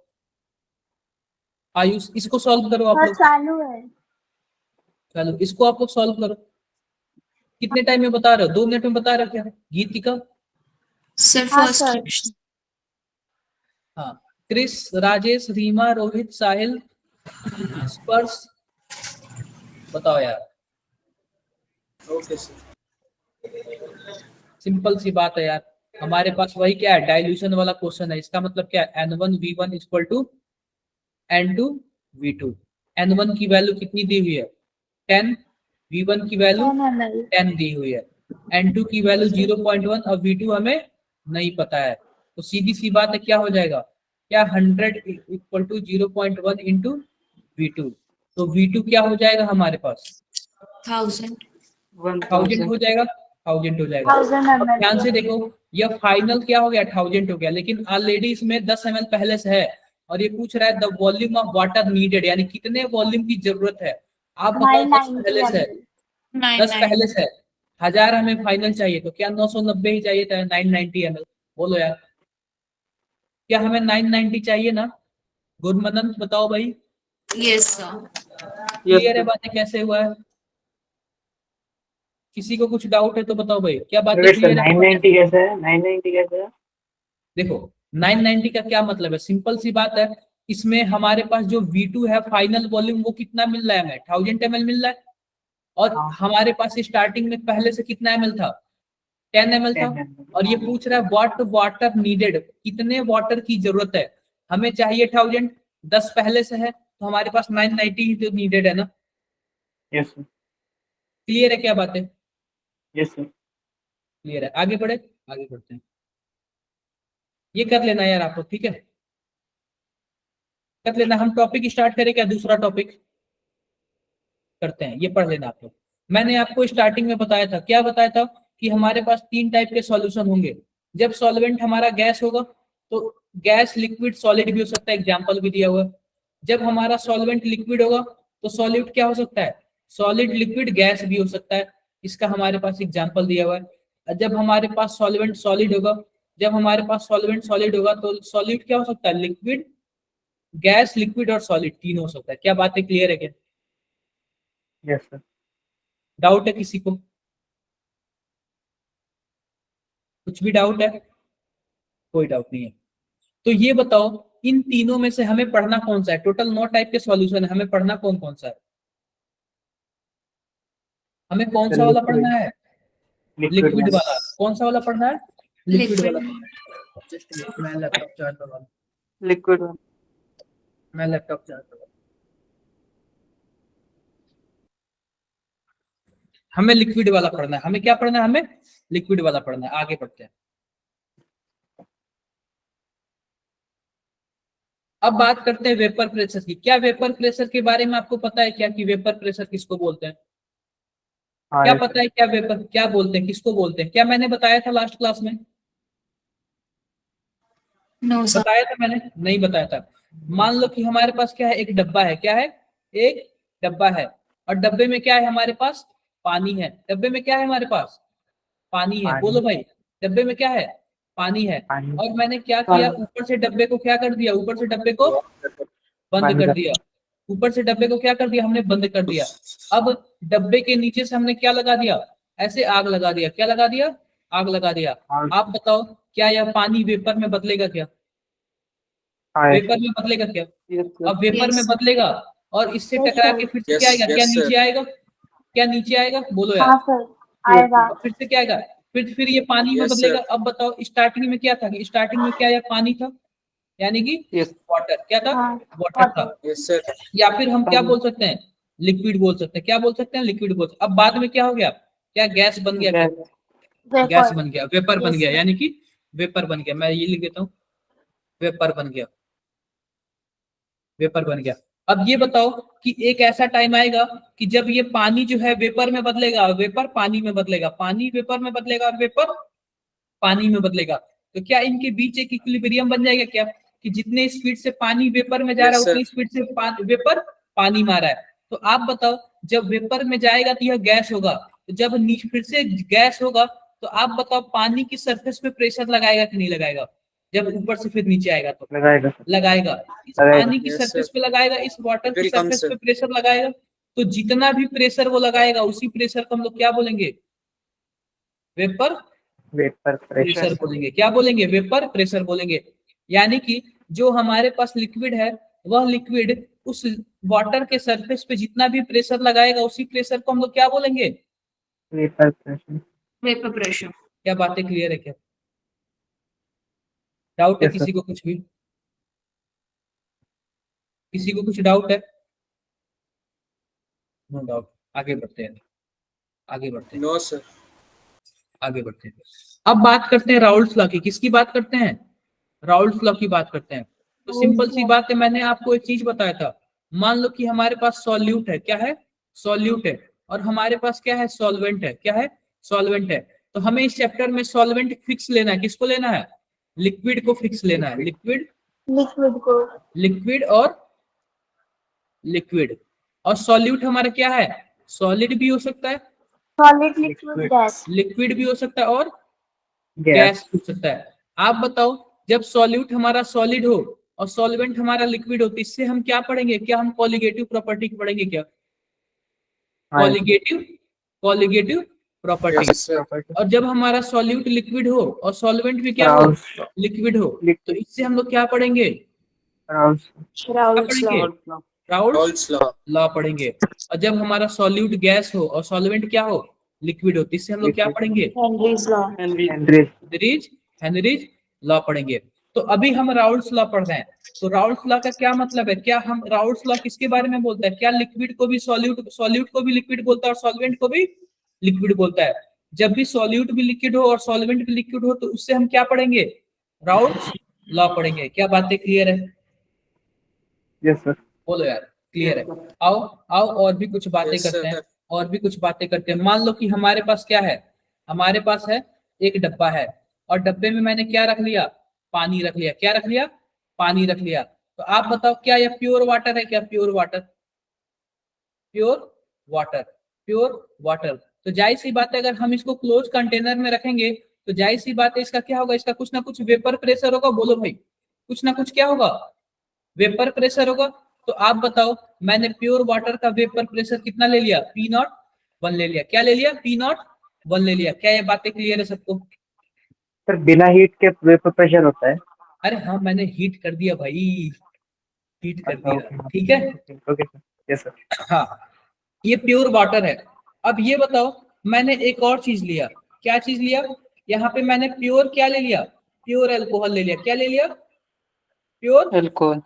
आयुष इसको सॉल्व करो आप सर लोग, चालू है। चलो इसको आप लोग सॉल्व करो, कितने टाइम में बता रहे हो, 2 मिनट में बता रहे हो क्या, गीतिका, सर हाँ फर्स्ट सर। क्वेश्चन। हाँ, क्रिस, राजेश, रीमा, रोहित, साहिल, स्पर्श, बताओ यार। ओके सिंपल सी बात है यार, हमारे पास वही क्या है, डाइल्यूशन वाला क्वेश्चन है, इसका मतलब क्या है N1 V1 equal to N2 V2, N1 की वैल्यू कितनी दी हुई है 10, V1 की वैल्यू 10 ml। 10 दी हुई है, N2 की वैल्यू 0.1 और V2 हमें नहीं पता है, तो सीधी सी बात है क्या हो जाएगा, क्या 100 इक्वल टू 0.1 इंटू V2, तो V2 क्या हो जाएगा हमारे पास 1000। 1000 1000। हो जाएगा, 1000 हो जाएगा। 1000 अब ml ध्यान से के। देखो, यह फाइनल क्या हो गया 1000 हो गया, लेकिन ऑलरेडी इसमें 10 ml पहले से है, और ये पूछ रहा है the volume of water needed, यानी कितने वॉल्यूम की जरूरत है, आप बताओ 10 990 पहले से है, ml। 10 पहले 99। से है, 1000 हमें फाइनल चाहिए, तो क्या 990 ही चाहिए था 990 ml, बोलो यार, क्या हमें 990 चाहिए ना, गुरमनन बताओ भाई, यस सर। यस क्लियर है सर। बातें कैसे हुआ है, किसी को कुछ डाउट है तो बताओ भाई, क्या बातें वेट सर, क्लियर है हमारे। 990 कैसे है, 990 कैसे है? देखो 990 का क्या मतलब है, सिंपल सी बात है, इसमें हमारे पास जो V2 है फाइनल वॉल्यूम वो कितना मिल रहा है हमें 1000 ml मिल रहा है, और हाँ, हमारे पास स्टार्टिंग में पहले से कितना ml था 10 ml था, 10 ml। और ये पूछ रहा है व्हाट वाटर नीडेड, कितने वाटर की जरूरत है, हमें चाहिए 1000, 10 पहले से है, तो हमारे पास 990 ही तो नीडेड है ना, यस सर। क्लियर है क्या बातें, यस सर। क्लियर है, आगे बढ़े, आगे बढ़ते हैं, ये कर लेना यार आपको, ठीक है कर लेना, हम टॉपिक स्टार्ट करें क्या, दूसरा टॉपिक, करते हैं, ये पढ़ लेना आप लोग। मैंने आपको स्टार्टिंग में बताया था, क्या बताया था कि हमारे पास 3 टाइप के सॉल्यूशन होंगे। जब सॉल्वेंट हमारा गैस होगा तो गैस, लिक्विड, सॉलिड भी हो सकता है, एग्जाम्पल भी दिया हुआ है। जब हमारा सॉल्वेंट लिक्विड होगा तो सॉलिड क्या हो सकता है, सॉलिड, लिक्विड, गैस भी हो सकता है, इसका हमारे पास एग्जाम्पल दिया हुआ है। जब हमारे पास सॉल्वेंट सॉलिड होगा, जब हमारे पास सॉल्वेंट सॉलिड होगा तो सॉलिड क्या हो सकता है, लिक्विड, गैस, लिक्विड और सॉलिड, तीन हो सकता है। क्या बातें क्लियर है क्या? Yes sir. डाउट है किसी को? कुछ भी डाउट है? कोई डाउट नहीं है। तो ये बताओ, इन तीनों में से हमें पढ़ना कौन सा है? टोटल 9 टाइप के सॉल्यूशन है, हमें पढ़ना कौन कौन सा है? हमें कौन सा वाला पढ़ना है? लिक्विड वाला। कौन सा वाला पढ़ना है? लिक्विड वाला पढ़ना है। जस्ट मैं लैपटॉप चार्ज करवा लूं। लिक्विड मैं लैपटॉप चार्ज करवा लूं। हमें लिक्विड वाला पढ़ना है। हमें क्या पढ़ना है? हमें लिक्विड वाला पढ़ना है। आगे बढ़ते हैं। अब बात करते हैं वेपर प्रेशर की। क्या वेपर प्रेशर के बारे में आपको पता है क्या कि वेपर प्रेशर किसको बोलते हैं? हाँ क्या yes, पता है क्या वेपर क्या बोलते हैं, किसको बोलते हैं? क्या मैंने बताया था लास्ट क्लास में? No sir. बताया था मैंने? नहीं बताया था। मान लो कि हमारे पास क्या है, एक डब्बा है। क्या है? एक डब्बा है, और डब्बे में क्या है हमारे पास? पानी है। डब्बे में क्या है हमारे पास? पानी है। बोलो पानी भाई, डब्बे में क्या है? पानी है। पानी और मैंने क्या किया, ऊपर से डब्बे को क्या कर दिया, ऊपर से डब्बे को बंद बंद कर कर दिया। ऊपर से डब्बे को क्या कर दिया हमने? बंद कर दिया। अब डब्बे के नीचे से हमने क्या लगा दिया? ऐसे आग लगा दिया। क्या लगा दिया? आग लगा दिया। और आप बताओ, क्या यह पानी वेपर में बदलेगा क्या? हाँ yes, वेपर में बदलेगा क्या? यस अब वेपर में यस बदलेगा और इससे Yes, टकरा sir. के फिर से क्या आएगा? क्या नीचे आएगा? क्या नीचे आएगा? बोलो यार। हाँ सर, आएगा। और फिर से क्या आएगा? फिर ये पानी में बदलेगा। अब बताओ, स्टार्टिंग में क्या था? कि स्टार्टिंग में क्या यह पानी था, यानी कि यस वाटर। क्या था? हाँ, वाटर था। water. या फिर हम क्या बोल सकते हैं? लिक्विड बोल सकते हैं। क्या बोल सकते हैं? लिक्विड बोल सकते हैं। अब बाद में क्या हो गया? क्या गैस बन गया? क्या गैस गैस Vapor. बन गया, वेपर बन Yes, गया, sir. यानी कि वेपर बन गया। मैं ये लिख देता हूँ, वेपर बन गया, वेपर बन गया। अब ये बताओ कि एक ऐसा टाइम आएगा कि जब ये पानी जो है वेपर में बदलेगा, वेपर पानी में बदलेगा, पानी वेपर में बदलेगा, और वेपर पानी में बदलेगा। तो क्या इनके बीच एक इक्विलिब्रियम बन जाएगा क्या, कि जितने स्पीड से पानी वेपर में जा रहा है उतनी स्पीड से वेपर पानी में आ रहा है? तो आप बताओ, जब वेपर में जाएगा तो यह गैस होगा, तो जब फिर से गैस होगा तो आप बताओ पानी की सरफेस पे प्रेशर लगाएगा कि नहीं लगाएगा? जब ऊपर से फिर नीचे आएगा तो लगाएगा सर, लगाएगा। इस लगाएगा। पानी की सरफेस पे लगाएगा, इस वाटर की सरफेस पे प्रेशर लगाएगा। तो जितना भी प्रेशर वो लगाएगा उसी प्रेशर को हम लोग क्या बोलेंगे? Vapour vapour pressure pressure. बोलेंगे। क्या बोलेंगे? वेपर प्रेशर बोलेंगे। यानी कि जो हमारे पास लिक्विड है, वह लिक्विड उस वाटर के सरफेस पे जितना भी प्रेशर लगाएगा उसी प्रेशर को हम लोग क्या बोलेंगे? Vapour pressure. Vapour pressure. क्या बातें क्लियर है क्या? डाउट है यस सर। किसी को? कुछ भी किसी को कुछ डाउट है? No doubt. आगे बढ़ते हैं, आगे बढ़ते हैं, नो सर। आगे बढ़ते हैं। अब बात करते हैं राउल्स लॉ की। किसकी बात करते हैं? राउल्स लॉ की बात करते हैं। तो सिंपल सी बात है, मैंने आपको एक चीज बताया था। मान लो कि हमारे पास सॉल्यूट है। क्या है? सॉल्यूट है। और हमारे पास क्या है? सॉल्वेंट है। क्या है? सॉल्वेंट है। तो हमें इस चैप्टर में सॉल्वेंट फिक्स लेना है। किसको लेना है? लिक्विड को फिक्स लेना है। लिक्विड, Liquid को. लिक्विड और लिक्विड। और सॉल्यूट हमारा क्या है? सॉलिड भी हो सकता है, Solid, liquid, liquid, gas. Liquid भी हो सकता है, और गैस। गैस हो सकता है। आप बताओ, जब सॉल्यूट हमारा सॉलिड हो और सॉल्वेंट हमारा लिक्विड हो तो इससे हम क्या पढ़ेंगे? क्या हम कॉलिगेटिव प्रॉपर्टी पढ़ेंगे? क्या हाँ कॉलिगेटिव, कॉलिगेटिव प्रॉपर्टी। प्रॉपर्टी। और जब हमारा सॉल्यूट लिक्विड हो और सॉल्वेंट भी क्या हो? राउल्स लिक्विड हो, तो लिक्विड, इससे हम लोग क्या पढ़ेंगे? राउल्स क्या Raoult's पढ़ेंगे? law. राउल्स लॉ पढ़ेंगे। और जब हमारा सॉल्यूट गैस हो और सॉल्वेंट क्या हो? लिक्विड हो, तो इससे हम लोग क्या लिक्विड, पढ़ेंगे? Henry's law. Henry. Henry's law पढ़ेंगे। तो अभी हम राउल्स लॉ पढ़ रहे हैं। तो राउल्स लॉ का क्या मतलब है? क्या हम राउल्स लॉ किसके बारे में बोलता है? क्या लिक्विड को भी सॉल्यूट, सॉल्यूट को भी लिक्विड बोलता है और सॉल्वेंट को भी लिक्विड बोलता है? जब भी सॉल्यूट भी लिक्विड हो और सॉल्वेंट भी लिक्विड हो तो उससे हम क्या पढ़ेंगे? राउल्स लॉ पढ़ेंगे। क्या बातें क्लियर है? Yes sir. बोलो यार। क्लियर है। आओ आओ और भी कुछ बातें करते हैं, और भी कुछ बातें करते हैं। मान लो कि हमारे पास क्या है, हमारे पास है एक डब्बा है, और डब्बे में मैंने क्या रख लिया, पानी रख लिया। क्या रख लिया, पानी रख लिया। तो आप बताओ क्या यह प्योर वाटर है, क्या pure water, pure water, pure water. तो जाहिर सी बात है अगर हम इसको क्लोज कंटेनर में रखेंगे तो जाहिर सी बात है इसका क्या होगा, इसका कुछ ना कुछ वेपर प्रेशर होगा। बोलो भाई, कुछ ना कुछ क्या होगा, वेपर प्रेशर होगा। तो आप बताओ, मैंने प्योर वाटर का वेपर प्रेशर कितना ले लिया, P01 ले लिया। क्या ले लिया, P01 ले लिया। क्या ये बातें क्लियर है सबको? सर बिना हीट के वेपर प्रेशर होता है? अरे हाँ, मैंने हीट कर दिया भाई, हीट कर अच्छा, दिया, ठीक है। Okay sir, yes sir. हाँ, ये प्योर वाटर है। अब ये बताओ, मैंने एक और चीज लिया। क्या चीज लिया, यहाँ पे मैंने प्योर क्या ले लिया, प्योर अल्कोहल ले लिया। क्या ले लिया, प्योर अल्कोहल।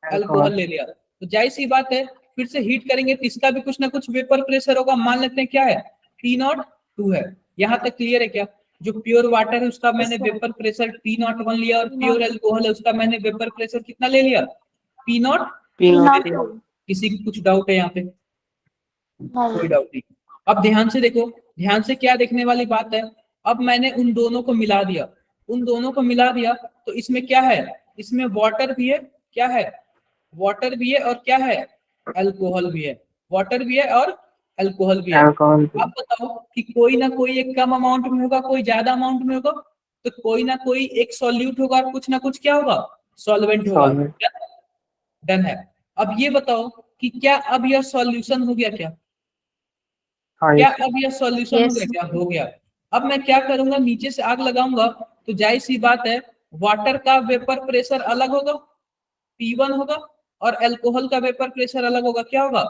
अल्कोहल ले लिया। तो जाहिर सी बात है फिर से हीट करेंगे तो इसका भी कुछ ना कुछ वेपर प्रेशर होगा। मान लेते हैं क्या है, P02 है। यहाँ तक क्लियर है क्या? जो प्योर वाटर है उसका मैंने वेपर प्रेशर P01 लिया, और प्योर अल्कोहल है उसका मैंने वेपर प्रेशर कितना ले लिया, P0। P0। किसी की कुछ डाउट है यहाँ पे? कोई नहीं। डाउट नहीं। अब ध्यान से देखो, ध्यान से क्या देखने वाली बात है। अब मैंने उन दोनों को मिला दिया, उन दोनों को मिला दिया तो इसमें क्या है, इसमें वाटर भी है, क्या है, वाटर भी है, और क्या है, अल्कोहल भी है। वाटर भी है और अल्कोहल भी है। अल्कोहल। आप बताओ कि कोई ना कोई एक कम अमाउंट में होगा, कोई ज्यादा अमाउंट में होगा। तो कोई ना कोई एक सॉल्यूट होगा और कुछ ना कुछ क्या होगा, सॉल्वेंट होगा। डन है। अब ये बताओ कि क्या अब यह सॉल्यूशन हो गया क्या, हाँ क्या यस। अब यह सॉल्यूशन हो गया, क्या हो गया। अब मैं क्या करूंगा, नीचे से आग लगाऊंगा तो जाहिर सी बात है वाटर का वेपर प्रेशर अलग होगा, P1 होगा, और अल्कोहल का वेपर प्रेशर अलग होगा। क्या होगा,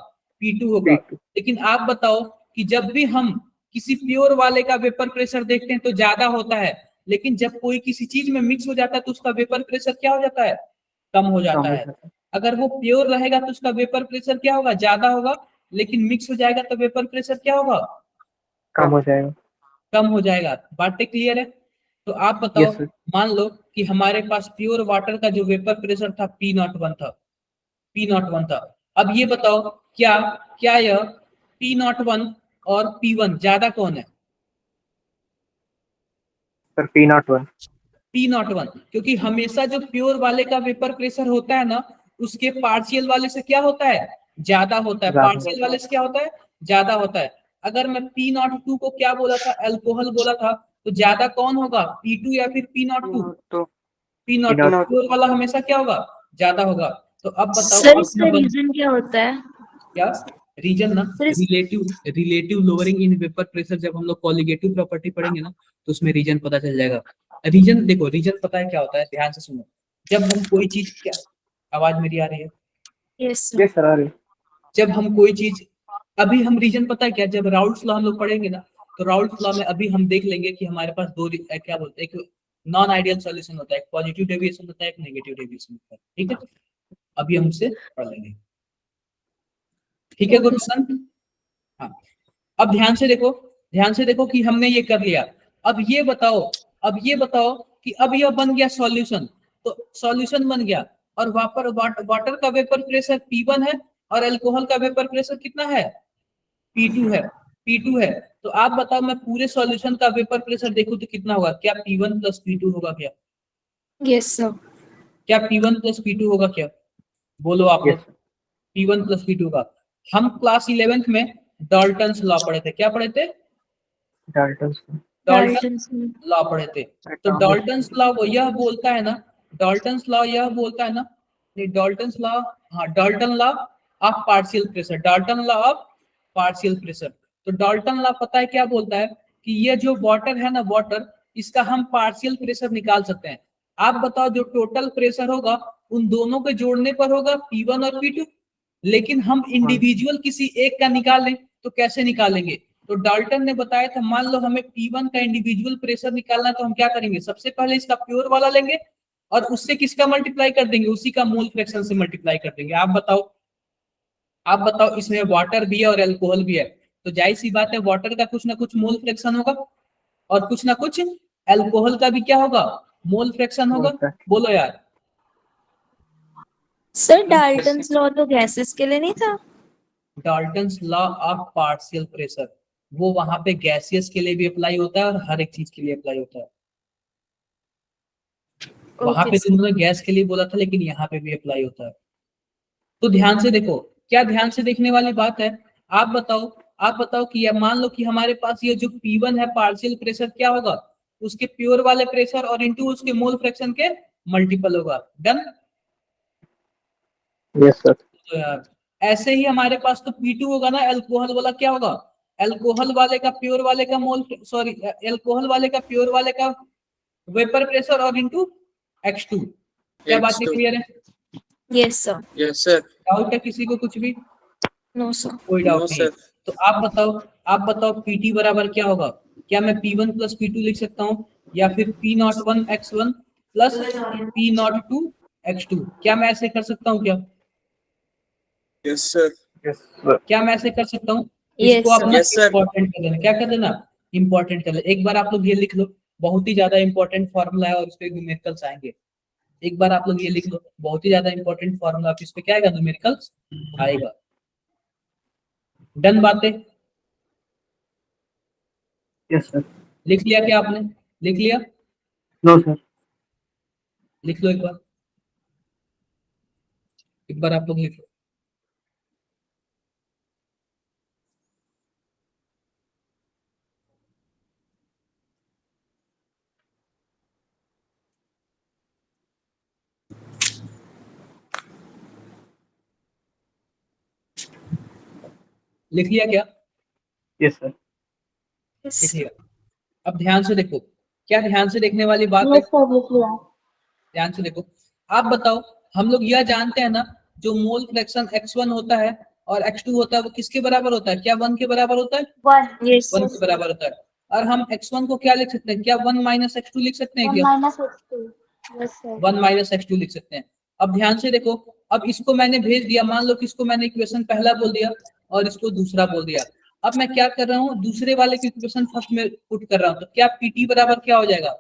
P2 होगा। लेकिन आप बताओ कि जब भी हम किसी प्योर वाले का वेपर प्रेशर देखते हैं तो ज्यादा होता है, लेकिन जब कोई किसी चीज में मिक्स हो जाता है तो उसका वेपर प्रेशर क्या हो जाता है, कम हो जाता है। अगर वो प्योर रहेगा तो उसका वेपर प्रेशर क्या होगा, ज्यादा होगा, लेकिन मिक्स हो जाएगा तो वेपर प्रेशर क्या होगा, कम हो जाएगा। कम हो जाएगा। बातें क्लियर है? तो आप बताओ, यस सर। मान लो कि हमारे पास प्योर वाटर का जो वेपर प्रेशर था P01 था, P01 था। अब ये बताओ क्या क्या यह P01 और P1 ज्यादा कौन है, सर P01। P01। क्योंकि हमेशा जो प्योर वाले का वेपर प्रेशर होता है ना, उसके पार्शियल वाले से क्या होता है, ज्यादा होता है। ज्यादा। पार्शियल वाले से क्या होता है, ज्यादा होता है। अगर मैं P02 को क्या बोला था, अल्कोहल बोला था, तो ज्यादा कौन होगा, P2 या फिर P02, तो P02 प्योर वाला हमेशा क्या होगा, ज्यादा होगा। तो अब बताओ, सर अब इसका रीजन क्या होता है? क्या रीजन ना, sir relative relative lowering in vapour pressure. जब हम लोग कॉलिगेटिव प्रॉपर्टी पढ़ेंगे ना तो उसमें रीजन पता चल जाएगा। रीजन देखो, रीजन पता है क्या होता है, ध्यान से सुनो। जब हम कोई चीज, क्या आवाज मेरी आ रही है? यस यस सर आ रही। जब हम कोई चीज, अभी हम रीजन पता है क्या, जब राउल्ट्स लॉ हम लोग पढ़ेंगे ना तो राउल्ट्स लॉ में अभी हम देख लेंगे कि हमारे पास दो क्या बोलते हैं, एक नॉन आइडियल सॉल्यूशन होता है, एक पॉजिटिव डेविएशन होता है, एक नेगेटिव डेविएशन होता है। ठीक है, अभी हम उसे पढ़ लेंगे। ठीक है गुरु सन। हाँ, अब ध्यान से देखो, ध्यान से देखो कि हमने ये कर लिया। अब ये बताओ, अब ये बताओ कि अब यह बन गया सॉल्यूशन। तो सॉल्यूशन बन गया, और वाटर का वेपर प्रेशर P1 है, और अल्कोहल का वेपर प्रेशर कितना है, P2 है, P2 है। तो आप बताओ, मैं पूरे सॉल्यूशन का वेपर प्रेशर देखूं तो कितना होगा, क्या P1 प्लस P2 होगा क्या, यस सर। क्या P1 प्लस P2 होगा क्या, बोलो आप लोग। P1 प्लस P2 का, हम क्लास 11th में डाल्टन्स लॉ पढ़े थे। क्या पढ़े थे, डाल्टन लॉ पढ़े थे। तो डाल्टन्स लॉ वो यह बोलता है ना, डाल्टन्स लॉ यह बोलता है ना, नहीं डाल्टन्स लॉ, हाँ Dalton law of partial pressure, Dalton law of partial pressure. तो डाल्टन लॉ पता है क्या बोलता है कि ये जो वाटर है ना, वाटर, इसका हम पार्शियल प्रेशर निकाल सकते हैं। आप बताओ, जो टोटल प्रेशर होगा उन दोनों के जोड़ने पर होगा P1 और P2, लेकिन हम इंडिविजुअल किसी एक का निकालें तो कैसे निकालेंगे। तो डाल्टन ने बताया था, मान लो हमें P1 का इंडिविजुअल प्रेशर निकालना है तो हम क्या करेंगे, सबसे पहले इसका प्योर वाला लेंगे और उससे किसका मल्टीप्लाई कर देंगे, उसी का मोल फ्रैक्शन से मल्टीप्लाई कर देंगे। आप बताओ, आप बताओ, इसमें वाटर भी है और अल्कोहल भी है, तो जाहिर सी बात है वाटर का कुछ ना कुछ मोल फ्रैक्शन होगा और कुछ ना कुछ अल्कोहल का भी क्या होगा, मोल फ्रैक्शन होगा। बोलो यार, सर डाल्टन्स लॉ तो गैसेस के लिए नहीं था? Dalton's law of partial pressure वो वहां पे गैसियस के लिए भी अप्लाई होता है और हर एक चीज के लिए अप्लाई होता है। वहां पे तुमने गैस के लिए बोला था, लेकिन यहाँ पे भी अप्लाई होता है। तो ध्यान से देखो, क्या ध्यान से देखने वाली बात है। आप बताओ कि मान लो कि हमारे पास ये जो P1 है पार्शियल प्रेशर क्या होगा, उसके प्योर वाले प्रेशर और इनटू उसके मोल फ्रैक्शन के मल्टीपल होगा। डन। Yes sir. तो यार ऐसे ही हमारे पास तो P2 होगा ना, अल्कोहल वाला क्या होगा, अल्कोहल वाले का प्योर वाले का मोल सॉरी अल्कोहल वाले का प्योर वाले का वेपर प्रेशर और इनटू X2। क्या बात क्लियर है? Yes sir. Yes sir. Doubt है किसी को कुछ भी? No sir. कोई डाउट नो नहीं। सर। तो आप बताओ PT बराबर क्या होगा? क्या मैं P1 प्लस P2 लिख सकता हूँ, या फिर P01 X1 plus P02 X2? क्या मैं ऐसे कर सकता हूँ क्या? Yes sir. Yes sir. क्या मैं ऐसे कर सकता हूँ? Yes, इसको आप sir. ना Yes, sir. इम्पोर्टेंट कर लेना। क्या कर देना? इम्पोर्टेंट कर लेना। एक बार आप लोग ये लिख लो, बहुत ही ज्यादा इंपॉर्टेंट फॉर्मूला है और इस पे न्यूमेरिकल्स आएंगे। एक बार आप लोग ये लिख लो, बहुत ही ज्यादा इंपॉर्टेंट फॉर्मूला, इस पे क्या आएगा? न्यूमेरिकल्स आएगा। डन बातें? Yes sir. लिख लिया क्या आपने? लिख लिया? No sir. लिख लो एक बार आप लोग लिख लो। लिख लिया क्या? Yes sir. लिख लिया। अब ध्यान से देखो, क्या ध्यान से देखने वाली बात है? यस सर लिख लिया। ध्यान से देखो। आप बताओ, हम लोग यह जानते हैं ना, जो मोल फ्रैक्शन X1 होता है और X2 होता है वो किसके बराबर होता है? क्या 1 के बराबर होता है? 1 यस 1 के बराबर होता है। और हम X1 को क्या लिख सकते हैं? क्या 1 माइनस X2 लिख सकते हैं 1 क्या? Minus X2। Yes sir. 1 minus X2 लिख सकते हैं। अब ध्यान से देखो, अब इसको मैंने भेज दिया, मान लो कि इसको मैंने इक्वेशन पहला बोल दिया और इसको दूसरा बोल दिया। अब मैं क्या कर रहा हूँ, दूसरे वाले की इक्वेशन फर्स्ट में पुट कर रहा हूँ। तो क्या PT बराबर क्या हो जाएगा?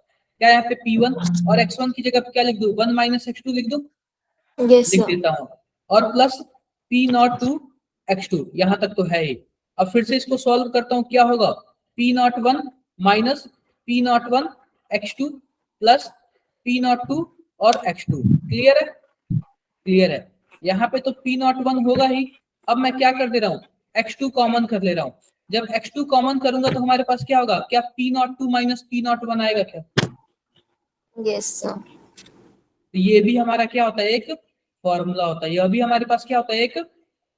क्या यहाँ पे P1 और X1 की जगह पे क्या लिख दूं? 1 माइनस X2 लिख दूं? यस लिख सर। देता हूँ। और प्लस P02 X2, यहाँ तक तो है ही। अब फिर से इसको सॉल्व करता हूँ, क्या होगा? P01 minus P01 X2 plus P02 और X2। क्लियर है? क्लियर है। यहाँ पे तो P01 होगा ही। अब मैं क्या कर दे रहा हूँ, X2 कॉमन कर ले रहा हूँ। जब X2 कॉमन करूंगा तो हमारे पास क्या होगा? क्या P02 माइनस P01 आएगा क्या? Yes sir. तो ये भी हमारा क्या होता है? एक फॉर्मूला होता है। यह भी हमारे पास क्या होता है? एक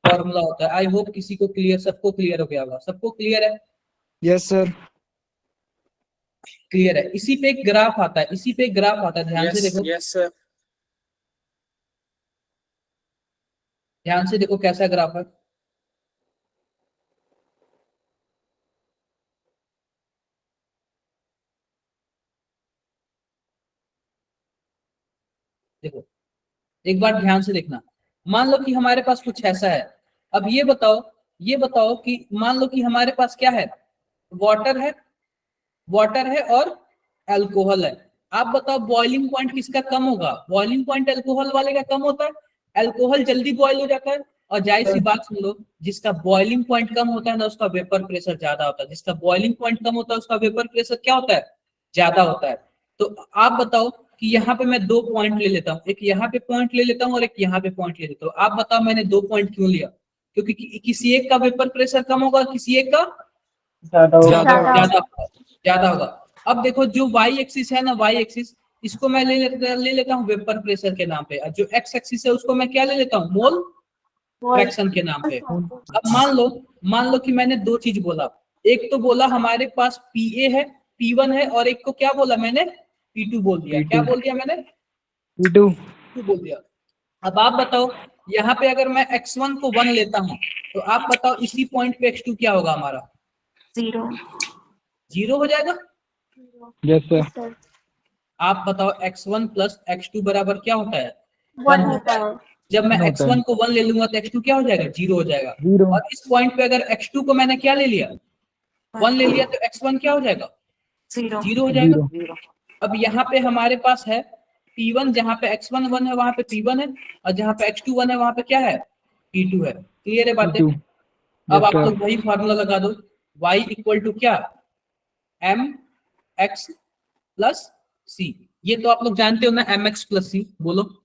फॉर्मूला होता है। आई होप किसी को क्लियर, सबको क्लियर हो गया होगा। सबको क्लियर है? Yes sir. क्लियर है। इसी पे एक ग्राफ आता है, इसी पे एक ग्राफ आता है। ध्यान से यस देखो, यस सर। ध्यान से देखो कैसा ग्राफ है। देखो एक बार ध्यान से देखना। मान लो कि हमारे पास कुछ ऐसा है। अब ये बताओ कि मान लो कि हमारे पास क्या है? वाटर है और अल्कोहल है। आप बताओ बॉइलिंग पॉइंट किसका कम होगा? बॉइलिंग पॉइंट अल्कोहल वाले का कम होता है। अल्कोहल जल्दी बॉइल हो जाता है। और जाहिर सी बात सुन लो, जिसका बॉइलिंग पॉइंट कम होता है ना, उसका वेपर प्रेशर ज्यादा होता है। जिसका बॉइलिंग पॉइंट कम होता है उसका वेपर प्रेशर क्या होता है? ज्यादा होता है। तो आप बताओ कि यहाँ पे मैं 2 पॉइंट ले लेता हूँ, एक यहाँ पे पॉइंट ले लेता हूँ और एक यहाँ पे पॉइंट ले लेता हूँ। आप बताओ मैंने 2 पॉइंट क्यों लिया? क्योंकि किसी एक का वेपर प्रेशर कम होगा, किसी एक का ज्यादा होगा। ज्यादा होगा। अब देखो जो वाई एक्सिस है ना, वाई एक्सिस, इसको मैं ले लेता हूँ वेपर प्रेशर के नाम पे। और जो एक्स एक्सिस है उसको मैं क्या ले लेता हूँ? मोल फ्रैक्शन के नाम पे। अब मान लो कि मैंने 2 चीज बोला। एक तो बोला हमारे पास PA है, P1 है, और एक को क्या बोला मैंने? P2 बोल दिया। क्या बोल दिया मैंने? P2 बोल दिया। अब आप बताओ, यहाँ पे अगर मैं X1 को 1 लेता हूँ तो आप बताओ इसी पॉइंट पे X2 क्या होगा हमारा? 0 हो जाएगा। Yes sir. आप बताओ X1 प्लस X2 बराबर क्या होता है? 1 होता है। जब मैं होता है। X1 को 1 ले लूंगा तो X2 क्या हो जाएगा? 0 हो जाएगा। 0 और इस पॉइंट पे अगर X2 को मैंने क्या ले लिया? 1 ले लिया, तो X1 क्या हो जाएगा? 0 हो जाएगा। 0 अब यहाँ पे हमारे पास है P1 जहाँ पे x1 1 है वहां पे P1 है, और जहाँ पे x2 1 है वहां पे क्या है, P2 है। क्लियर है बातें? P2 अब Yes, आप sir. लोग वही फार्मूला लगा दो, y इक्वल टू क्या, mx प्लस c। ये तो आप लोग जानते हो ना, mx प्लस c, बोलो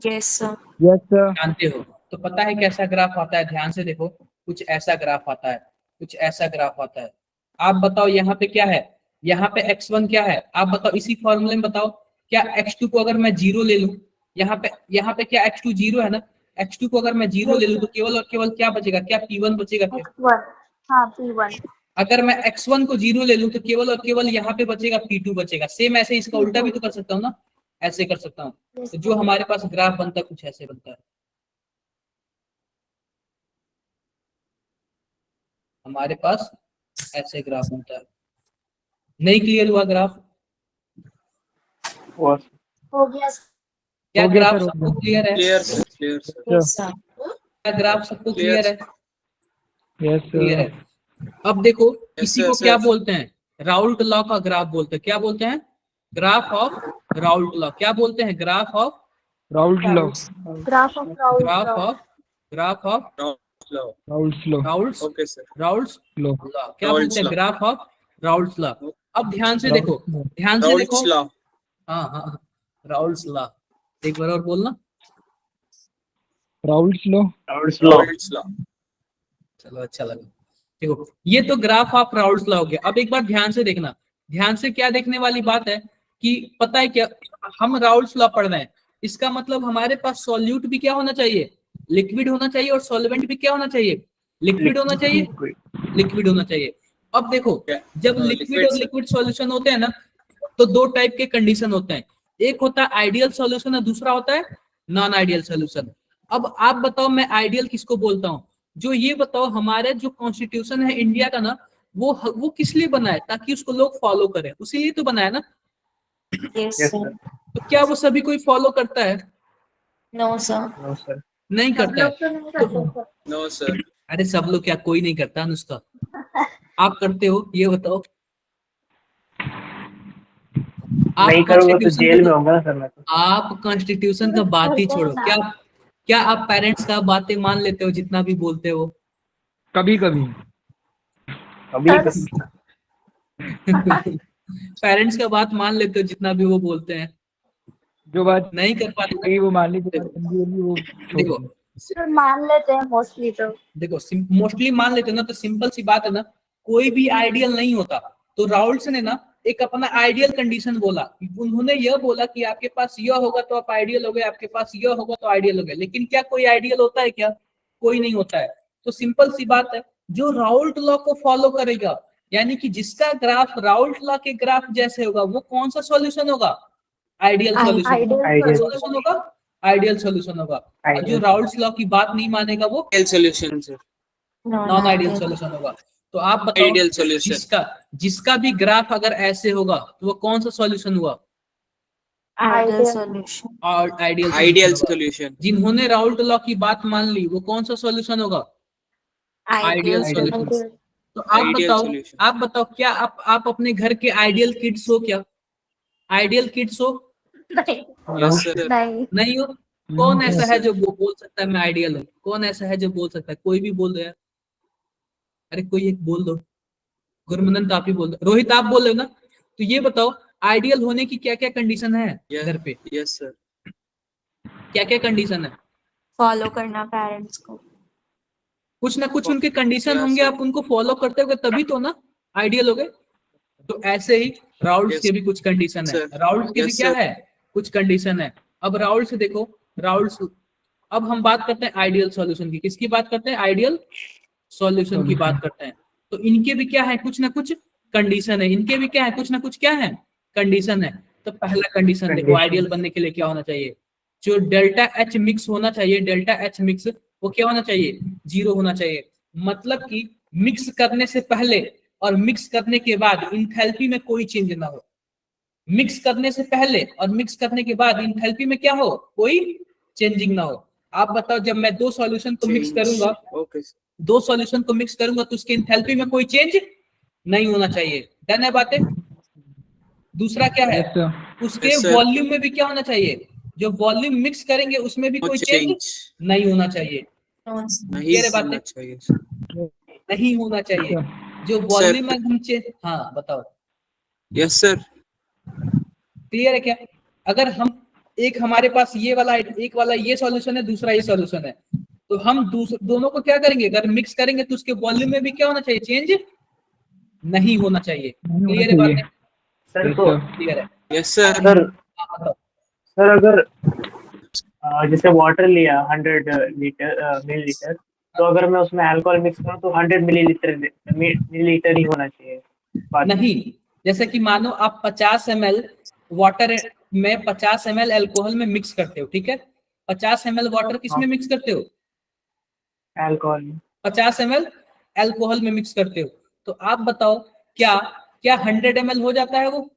Yes, sir. Yes, sir. जानते हो। तो पता है कैसा ग्राफ आता है, ध्यान से देखो, कुछ ऐसा ग्राफ आता है, कुछ ऐसा ग्राफ आता है। आप बताओ यहाँ पे क्या है, यहाँ पे x1 क्या है, आप बताओ इसी फॉर्मूले में बताओ, क्या x2 को अगर मैं 0 ले लूं, यहाँ पे क्या x2 0 है ना, x2 को अगर मैं 0 ले लूं तो केवल और केवल क्या बचेगा, क्या P1 बचेगा क्या? X1, हाँ P1। अगर मैं x1 को 0 ले लूं तो केवल और केवल यहाँ पे बचेगा P2 बचेगा। सेम ऐसे इसका उल्टा भी तो कर सकता हूँ ना, ऐसे कर सकता हूँ। Yes, तो जो sir. हमारे पास ग्राफ बनता है कुछ ऐसे बनता है, हमारे पास ऐसे ग्राफ बनता है। नहीं क्लियर हुआ ग्राफ? और हो गया sir. क्या हो गया ग्राफ सर, हो सबको गया। क्लियर है? Clear, sir. Clear, sir. Yes, sir. क्या ग्राफ सबको Clear, क्लियर है? Yes, clear sir. है। अब देखो Yes, इसी sir, को क्या sir. बोलते हैं, राउल्ट लॉ का ग्राफ बोलते हैं। क्या बोलते हैं? Graph of Raoult law. क्या बोलते हैं? Graph of Raoult law. Graph of Raoult graph law. Of graph of Now, Raoult's law. Raoult okay, sir. Raoult's Law. Law. क्या Raoult's बोलते हैं? law. Graph of Raoult's law. अब ध्यान से देखो, Raoult's law. ध्यान से देखो, Raoult's law. हाँ हाँ, राउल्ट्स लॉ। एक बार और बोलना। Raoult's law. Raoult's law. Raoult's law. चलो अच्छा लगा। देखो ये तो ग्राफ ऑफ राउल्ट्स लॉ हो गया। अब एक बार ध्यान से देखना, ध्यान से क्या देखने वाली बात है कि पता है क्या, हम राउल्ट्स लॉ पढ़ रहे हैं, इसका मतलब हमारे पास सॉल्यूट भी क्या होना चाहिए, लिक्विड होना चाहिए, और सॉल्वेंट भी क्या होना चाहिए, लिक्विड होना चाहिए, लिक्विड होना चाहिए। अब देखो Yeah. जब लिक्विड liquid, और sir. लिक्विड सॉल्यूशन होते हैं ना, तो दो टाइप के कंडीशन होते हैं, एक होता है आइडियल सॉल्यूशन और दूसरा होता है नॉन आइडियल सॉल्यूशन। अब आप बताओ मैं आइडियल किसको बोलता हूँ? जो ये बताओ हमारे जो कॉन्स्टिट्यूशन है इंडिया का ना, वो किस लिए बना है? ताकि उसको लोग फॉलो करें, उसीलिए तो बनाया ना। Yes, Yes, sir. sir. तो क्या वो सभी कोई फॉलो करता है? No, sir. No, sir. नहीं सब करता है। लोग तो नहीं करते sir. No, sir. अरे सब लोग क्या, कोई नहीं करता अनुष्का? आप करते हो, ये बताओ। आप नहीं करूंगा तो Constitution जेल में को- होगा ना सर मैं तो। आप कॉन्स्टिट्यूशन का बात ही छोड़ो। क्या क्या आप पेरेंट्स का बातें मान लेते हो जितना भी बोलते हो? कभी कभी अभी Sir, पेरेंट्स का बात मान लेते हो जितना भी वो बोलते हैं? जो बात नहीं कर पाते। नहीं वो मान ली, जो बात समझी होगी वो छोड़ देखो दो। sir, मान लेते हैं मोस्टली तो। देखो मोस्टली मान लेते हो ना, तो सिंपल सी बात है ना, कोई भी आइडियल नहीं होता। तो राउल्ट्स ने ना एक अपना आइडियल कंडीशन बोला, उन्होंने यह बोला कि आपके पास यह होगा तो आप आइडियल हो गए, आपके पास यह होगा तो आइडियल हो गए। लेकिन क्या कोई आइडियल होता है क्या? कोई नहीं होता है। तो सिंपल सी बात है, जो राउल्ट लॉ को फॉलो करेगा, यानी कि जिसका ग्राफ राउल्ट लॉ के ग्राफ जैसे होगा, वो कौन सा सॉल्यूशन होगा? Ideal solution. Ideal सॉल्यूशन होगा, आइडियल सॉल्यूशन होगा। और जो राउल्ट्स लॉ की बात नहीं मानेगा वो Ideal solution, sir. No, non no. Ideal solution होगा। तो आप बताओ, Ideal solution. जिसका भी ग्राफ अगर ऐसे होगा तो वो कौन सा सॉल्यूशन हुआ? Ideal Ideal. solution. और आइडियल Ideal होगा। solution. जिन्होंने राउल्ट लॉ की बात मान ली वो कौन सा सॉल्यूशन होगा? Ideal Ideal solution. Ideal. तो आप Ideal बताओ, solution. आप बताओ क्या आप अपने घर के आइडियल किड्स हो क्या? आइडियल किड्स हो? नहीं, Yes, sir. नहीं, नहीं हो। कौन ऐसा है जो बोल सकता है मैं आइडियल हूँ? कौन ऐसा है जो बोल सकता है? कोई भी बोल दो यार। अरे कोई एक बोल दो। गुरमनंत आप ही बोल दो। रोहित आप बोल रहे हो ना? तो ये बताओ आइडियल होने की क्या क्या कंडीशन है Yeah. घर पे? Yes, sir. क्या क्या कंडीशन है? Follow करना parents को. कुछ ना कुछ उनके कंडीशन Yes, होंगे, sir. आप उनको फॉलो करते होगे तभी तो ना आइडियल हो गए। तो ऐसे ही राउल्ट्स Yes, के भी कुछ कंडीशन है। sir. राउल्ट्स के भी Yes, क्या sir. है? कुछ कंडीशन है। अब राउल्ट्स देखो, राउल्ट्स, अब हम बात करते हैं आइडियल सॉल्यूशन की। किसकी बात करते हैं? आइडियल सॉल्यूशन की बात करते हैं। तो इनके भी क्या है? कुछ ना कुछ कंडीशन है। इनके भी क्या है? कुछ ना कुछ क्या है? कंडीशन है। तो पहला कंडीशन देखो, आइडियल बनने के लिए क्या होना चाहिए? जो डेल्टा एच मिक्स होना चाहिए, डेल्टा एच मिक्स वो क्या होना चाहिए? 0 होना चाहिए। मतलब कि मिक्स करने से पहले और मिक्स करने के बाद इंथैल्पी में कोई चेंज ना हो। मिक्स करने से पहले और मिक्स करने के बाद इंथैल्पी में क्या हो? कोई चेंजिंग ना हो। आप बताओ, जब मैं दो सॉल्यूशन को मिक्स Change. करूंगा, Okay, sir. दो सॉल्यूशन को मिक्स करूंगा तो उसके एंथैल्पी में कोई चेंज नहीं होना चाहिए। डन है बातें? दूसरा क्या है? Yes, sir. उसके Yes, sir. वॉल्यूम में भी क्या होना चाहिए, जो वॉल्यूम मिक्स करेंगे उसमें भी No कोई चेंज change. नहीं होना चाहिए। नहीं क्लियर है होना बातें? चाहिए। नहीं होना चाहिए। अच्छा, जो वॉल्यूम हम चेंज, हाँ बताओ, यस सर। क्लियर है क्या? अगर हम एक हमारे पास ये वाला एक वाला ये सॉल्यूशन है, दूसरा ये सॉल्यूशन है, तो हम दोनों को क्या करेंगे, अगर मिक्स करेंगे तो उसके वॉल्यूम में भी क्या होना चाहिए, चेंज नहीं होना चाहिए। नहीं होना क्लियर है चाहिए। बातें? सर Yes, तो sir. क्लियर है? Yes sir. सर हाँ, बताओ। सर अगर जैसे वाटर लिया 100 मिलीलीटर, तो अगर मैं उसमें अल्कोहल मिक्स करूँ तो 100 मिलीलीटर ही होना चाहिए। बात नहीं, जैसे कि मानो आप 50 ml वाटर में 50 ml अल्कोहल में मिक्स करते हो, ठीक है? 50 ml वाटर किस में मिक्स करते हो? अल्कोहल 50 ml अल्कोहल में मिक्स करते हो। तो आप बताओ, क्या क्या 100 ml हो जाता है? वो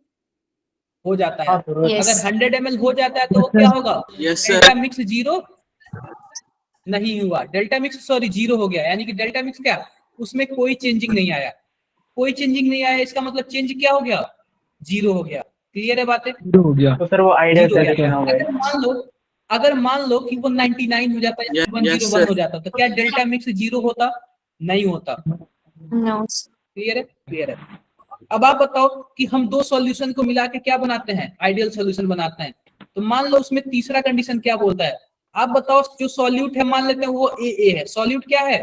हो जाता है। हाँ सर Yes. अगर 100 ml हो जाता है तो वो क्या होगा, yes sir. Delta mix zero नहीं हुआ, डेल्टा मिक्स सॉरी जीरो हो गया, यानी कि डेल्टा मिक्स क्या, उसमें कोई चेंजिंग नहीं आया, कोई चेंजिंग नहीं आया, इसका मतलब चेंज क्या हो गया, जीरो हो गया। क्लियर है बातें? जीरो हो गया। तो सर वो आइडियल जीरो हो गया। सॉल्यूशन हो गया। अगर मान लो कि वो 99 हो जाता है या Yes, 101 sir. हो जाता, तो क्या डेल्टा मिक्स जीरो होता? नहीं होता। No. क्लियर है? क्लियर है। अब आप बताओ कि हम दो सॉल्यूशन को मिला के क्या बनाते हैं, आइडियल सॉल्यूशन बनाते हैं। तो मान लो उसमें तीसरा कंडीशन क्या बोलता है, आप बताओ। जो सॉल्यूट है मान लेते हैं वो ए है, सॉल्यूट क्या है,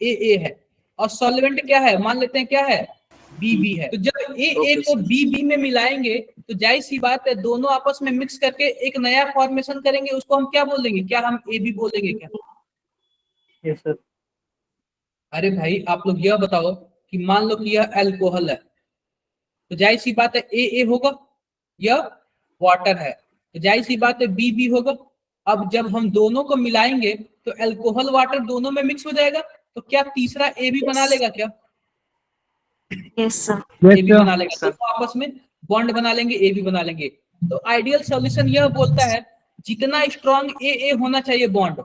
ए है, और सॉल्वेंट क्या है, मान लेते हैं क्या है, बी है। तो जब ए Okay, को sir. बी में मिलाएंगे तो जाहिर सी बात है दोनों आपस में मिक्स करके एक नया फॉर्मेशन करेंगे, उसको हम क्या बोलेंगे, क्या हम ए बी बोलेंगे क्या? Yes sir. अरे भाई आप लोग यह बताओ कि मान लो कि यह अल्कोहल है, तो जाहिर सी बात है ए होगा, यह वाटर है, तो जाहिर सी बात है बी होगा। अब जब हम दोनों को मिलाएंगे तो अल्कोहल वाटर दोनों में मिक्स हो जाएगा, तो क्या तीसरा ए भी बना लेगा क्या? Yes, sir. ए Yes, भी sir. बना लेगा, तो वो आपस में बॉन्ड बना लेंगे, ए भी बना लेंगे। तो आइडियल सॉल्यूशन यह बोलता है जितना स्ट्रॉन्ग ए होना चाहिए बॉन्ड,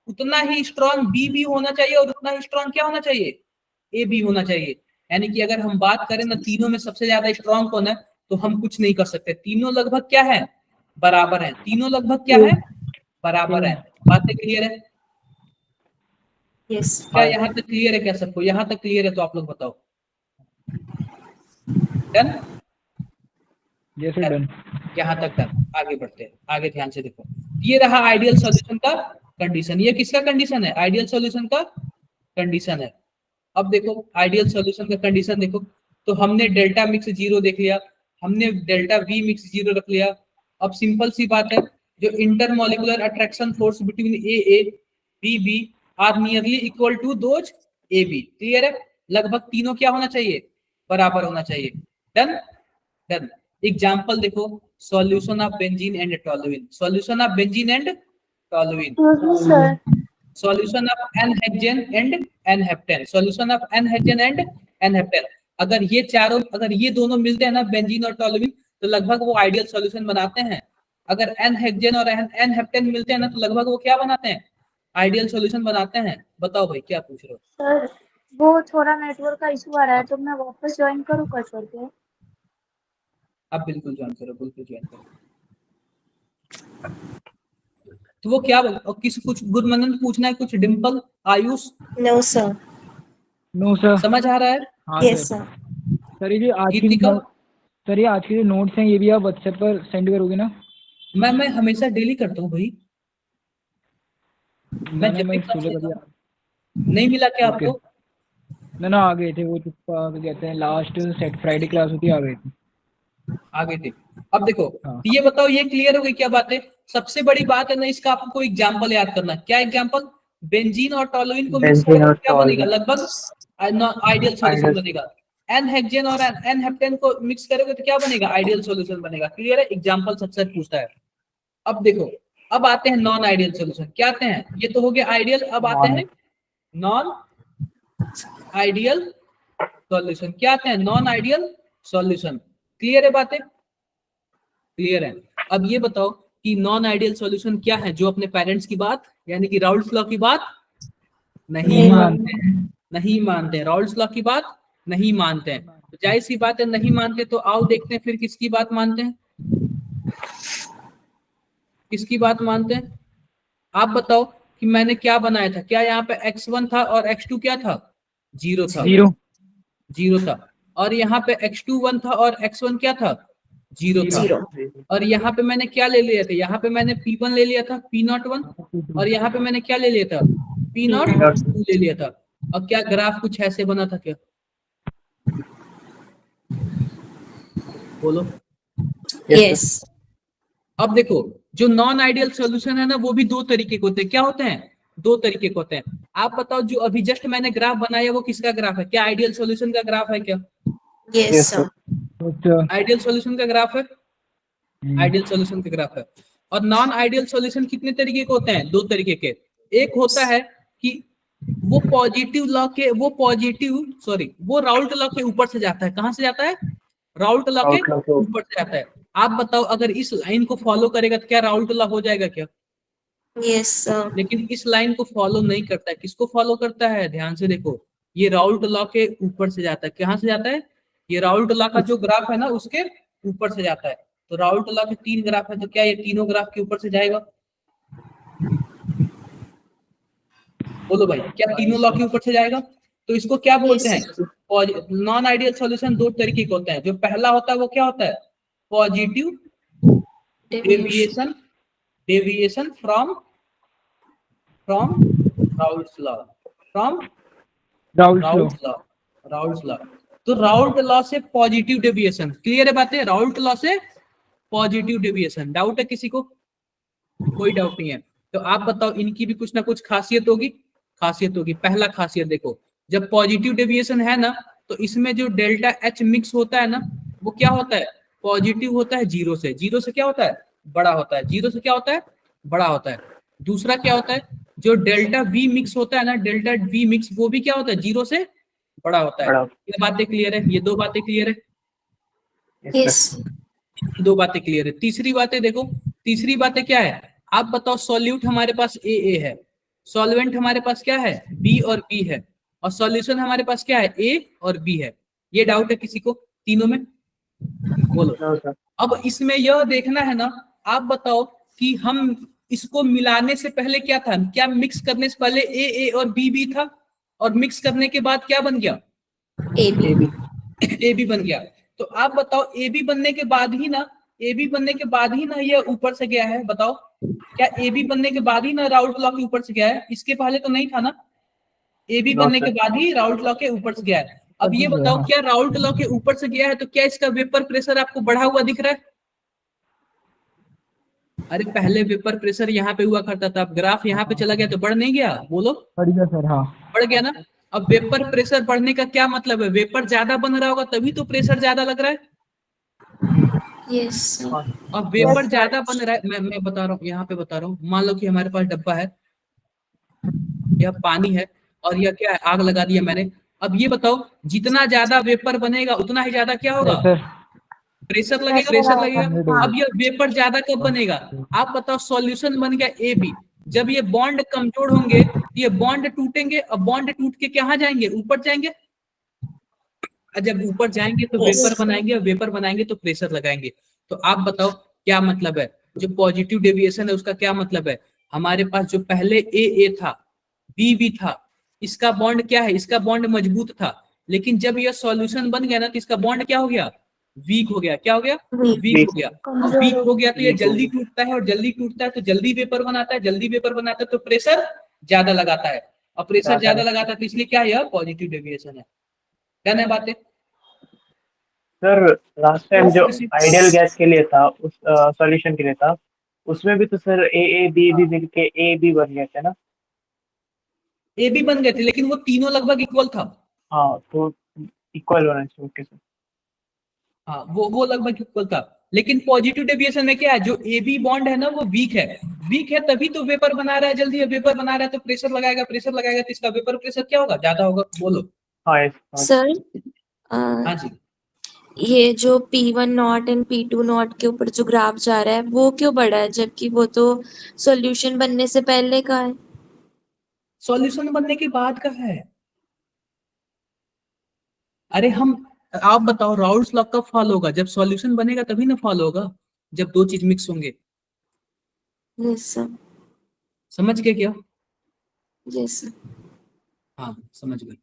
उतना ही स्ट्रॉन्ग बी होना चाहिए, और उतना ही स्ट्रॉन्ग क्या होना चाहिए, ए बी होना चाहिए। यानी कि अगर हम बात करें ना तीनों में सबसे ज्यादा स्ट्रॉन्ग कौन है, तो हम कुछ नहीं कर सकते, तीनों लगभग क्या है, बराबर है। तीनों लगभग क्या है, बराबर है। बातें क्लियर है? Yes. क्या यहाँ तक क्लियर है? क्या सबको यहाँ तक क्लियर है? तो आप लोग बताओ। डन? Yes, sir, done. यहाँ तक डन। आगे बढ़ते हैं, आगे ध्यान से देखो। ये रहा आइडियल सॉल्यूशन का कंडीशन। ये किसका कंडीशन है, आइडियल सॉल्यूशन का कंडीशन है। अब देखो आइडियल सॉल्यूशन का कंडीशन देखो, तो हमने डेल्टा मिक्स जीरो देख लिया, हमने डेल्टा वी मिक्स जीरो रख लिया। अब सिंपल सी बात है, जो intermolecular attraction force between A B are nearly equal to those A B. Clear है? लगभग तीनों क्या होना चाहिए, बराबर होना चाहिए। डन? डन। एग्जाम्पल देखो, solution of benzene and toluene, solution of benzene and toluene, sir solution of n-hexane and n-heptane, solution of n-hexane and n-heptane. अगर ये चारों, अगर ये दोनों मिलते हैं ना, बेंजीन और टोलुइन, तो लगभग वो आइडियल सॉल्यूशन बनाते हैं। अगर एनहेक्सेन और एनहेप्टेन मिलते हैं ना, तो लगभग वो क्या बनाते हैं, आइडियल सॉल्यूशन बनाते हैं। बताओ भाई क्या पूछ रहे हो? सर वो थोड़ा नेटवर्क का इशू आ रहा है, तो मैं वापस ज्वाइन करूँ कर सर के? आप बिल्कुल ज्वाइन करो, बिल्कुल ज्वाइन करो। तो वो क्या बोल, और किसी कुछ गुरमनन पूछना है, कुछ Dimple, Ayush, No, sir. No, sir. समझ आ रहा है? हाँ Yes, सर। sir. सर ये जो आज की गीतिका? सर ये आज के जो नोट्स हैं ये भी आप व्हाट्सएप पर सेंड करोगे ना? मैं हमेशा डेली करता हूँ भाई। मैं जब भी मैं क्लास सुबह लेता कभी हूँ। नहीं मिला क्या ओके। आपको? ना आ गए थे वो जो कहते हैं लास्ट सेट फ्राइडे क्लास होती है, आ गए थे। आगे थे। अब देखो, हाँ। ये बताओ, ये क्लियर हो गई क्या बात है? सबसे बड़ी बात है ना, इसका आपको एग्जांपल याद करना है। क्या एग्जांपल? बेंजीन और टोलुइन को मिक्स बेंजीन करेंगे और तो क्या बनेगा, टोलुइन। लगभग आइडियल सॉल्यूशन Ideal. बनेगा। एनहेक्सेन और एनहेप्टेन को मिक्स करोगे तो क्या बनेगा, आइडियल सॉल्यूशन बनेगा। क्लियर है? एग्जांपल सबसे पूछता है। अब देखो, अब आते हैं नॉन आइडियल सॉल्यूशन। क्या आते हैं? ये तो हो गया आइडियल, अब आते हैं नॉन आइडियल सॉल्यूशन। क्या आते हैं? Non ideal solution. क्लियर है बातें? क्लियर है? अब ये बताओ कि नॉन आइडियल सॉल्यूशन क्या है, जो अपने पेरेंट्स की बात यानी कि राउल्स लॉ की बात नहीं मानते हैं, नहीं मानते हैं, राउल्स लॉ की बात नहीं मानते हैं। तो जाहिर सी बात है नहीं मानते, तो आओ देखते हैं फिर किसकी बात मानते हैं। किसकी बात मानते हैं? आप बताओ कि मैंने क्या बनाया था, क्या यहाँ पे x1 था और x2 क्या था? जीरो था, जीरो था। और यहाँ पे x2 1 था और x1 क्या था? जीरो था। और यहाँ पे मैंने क्या ले लिया था? यहाँ पे मैंने P1 ले लिया था, P01, और यहाँ पे मैंने क्या ले लिया था? P02 ले लिया था। और क्या ग्राफ कुछ ऐसे बना था क्या? बोलो। यस अब देखो, जो नॉन आइडियल सॉल्यूशन है ना, वो भी दो तरीके के होते हैं। क्या होते हैं? दो तरीके के होते हैं। आप बताओ, जो अभी जस्ट मैंने ग्राफ बनाया वो किसका ग्राफ है? क्या आइडियल सॉल्यूशन का ग्राफ है क्या? यस सर आइडियल सॉल्यूशन का ग्राफ है, आइडियल सॉल्यूशन का ग्राफ है। और नॉन आइडियल सॉल्यूशन कितने तरीके के होते हैं? दो तरीके के। एक होता है कि वो राउल्ट लॉ के ऊपर से जाता है। कहां से जाता है? राउल्ट लॉ के ऊपर से जाता है। आप बताओ, अगर इस लाइन को फॉलो करेगा तो क्या राउल्ट लॉ हो जाएगा क्या? यस सर लेकिन इस लाइन को फॉलो नहीं करता है। किसको फॉलो करता है? ध्यान से देखो, ये राउल्ट लॉ के ऊपर से जाता है। कहां से जाता है? ये राउल्ट लॉ का जो ग्राफ है ना, उसके ऊपर से जाता है। तो राउल्ट लॉ के 3 ग्राफ है, तो क्या ये तीनों ग्राफ के ऊपर से जाएगा? बोलो भाई, क्या तीनों लॉ के ऊपर से जाएगा? तो इसको क्या बोलते हैं? नॉन आइडियल सॉल्यूशन दो तरीके के होते हैं। जो पहला होता है वो क्या होता है? Positive deviation, deviation from Raoult's law, from Raoult law, Raoult law. तो राउल्ट लॉ से पॉजिटिव डेविएशन, क्लियर है बातें? राउल्ट लॉ से पॉजिटिव डेविएशन। डाउट है किसी को? कोई डाउट नहीं है। तो आप बताओ, इनकी भी कुछ ना कुछ खासियत होगी, खासियत होगी। पहला खासियत देखो, जब पॉजिटिव डेविएशन है ना, तो इसमें जो डेल्टा एच मिक्स होता है ना, वो क्या होता है? पॉजिटिव होता है। जीरो से, जीरो से क्या होता है? बड़ा होता है। जीरो से क्या होता है? बड़ा होता है। दूसरा क्या होता है? जो डेल्टा वी मिक्स होता है ना, डेल्टा वी मिक्स, वो भी क्या होता है? जीरो से बड़ा होता है। ये बातें क्लियर है? ये दो बातें क्लियर है? यस दो बातें क्लियर है। तीसरी बातें देखो, तीसरी बातें क्या है? आप बताओ, सॉल्यूट हमारे पास ए है, सॉल्वेंट हमारे पास क्या है? बी और बी है, और सॉल्यूशन हमारे पास क्या है? ए और बी है। ये डाउट है किसी को तीनों में? बोलो। अब इसमें यह देखना है ना, आप बताओ कि हम इसको मिलाने से पहले क्या था? क्या मिक्स करने से पहले ए और बी था, और मिक्स करने के बाद क्या बन गया? ए बी ए बी बन गया। तो आप बताओ, ए बी बनने के बाद ही ना, ए बी बनने के बाद ही ना ये ऊपर से गया है? बताओ, क्या ए बी बनने के बाद ही ना राउल्ट लॉ के ऊपर से गया है? इसके पहले तो नहीं था ना। ए बी बनने के बाद ही राउल्ट लॉ के ऊपर से गया है। अब ये बताओ, क्या राउल्ट लॉ के ऊपर से गया है तो क्या इसका वेपर प्रेशर आपको बढ़ा हुआ दिख रहा है? अरे पहले वेपर प्रेशर यहाँ पे हुआ करता था, अब ग्राफ यहाँ पे चला गया तो बढ़ नहीं गया? बोलो, बढ़ गया सर। हाँ, बढ़ गया ना। अब वेपर प्रेशर बढ़ने का क्या मतलब है? वेपर ज्यादा बन रहा होगा तभी तो प्रेशर ज्यादा लग रहा है। यस अब वेपर ज्यादा बन रहा है। मैं बता रहा हूँ, यहाँ पे बता रहा हूँ। मान लो कि हमारे पास डब्बा है, यह पानी है, और यह क्या है? आग लगा दिया मैंने। अब ये बताओ, जितना ज्यादा वेपर बनेगा उतना ही ज्यादा क्या होगा? सर प्रेशर लगेगा, प्रेशर लगेगा। 100 अब ये वेपर ज्यादा कब बनेगा? आप बताओ, सॉल्यूशन बन गया ए बी, जब ये बॉन्ड कमजोर होंगे ये बॉन्ड टूटेंगे, और बॉन्ड टूट के कहाँ जाएंगे? ऊपर जाएंगे। और जब ऊपर जाएंगे तो वेपर बनाएंगे, और वेपर बनाएंगे तो प्रेशर लगाएंगे। तो आप बताओ क्या मतलब है? जो पॉजिटिव डेविएशन है उसका क्या मतलब है? हमारे पास जो पहले ए था, बी था, इसका बॉन्ड क्या है? इसका बॉन्ड मजबूत था, लेकिन जब यह सॉल्यूशन बन गया ना, तो इसका बॉन्ड क्या हो गया? वीक हो गया। क्या हो गया? वीक हो गया। अब वीक हो गया तो ये जल्दी टूटता है, और जल्दी टूटता है तो जल्दी वेपर बनाता है, जल्दी वेपर बनाता है तो प्रेशर ज्यादा लगाता है, और प्रेशर ज्यादा लगाता है तो इसलिए क्या है? यह पॉजिटिव डेविएशन है। क्या है बातें? सर लास्ट टाइम जो आइडियल गैस के लिए था, उस सॉल्यूशन के लिए था, उसमें भी तो सर ए बी मिलके ए बी बन गए थे ना? ए बी बन गए थे, लेकिन वो तीनों लगभग इक्वल था। हाँ, तो इक्वल होना चाहिए। Okay sir. हाँ, वो लगभग इक्वल था। लेकिन पॉजिटिव डेविएशन में क्या है? जो ए बी बॉन्ड है ना, वो वीक है। वीक है तभी तो वेपर बना रहा है जल्दी, वेपर बना रहा है तो प्रेशर लगाएगा, प्रेशर लगाएगा तो इसका वेपर प्रेशर क्या होगा? ज्यादा होगा। बोलो। हाँ सर हाँ जी। ये जो P1 not and P2 not के ऊपर जो ग्राफ जा रहा है वो क्यों बढ़ा है, जबकि वो तो सॉल्यूशन बनने से पहले का है? सॉल्यूशन बनने के बाद का है। अरे आप बताओ, राउल्ट्स लॉ कब फॉलो होगा? जब सॉल्यूशन बनेगा तभी ना फॉलो होगा, जब दो चीज मिक्स होंगे। Yes sir. समझ गए क्या? Yes sir. हाँ समझ गए।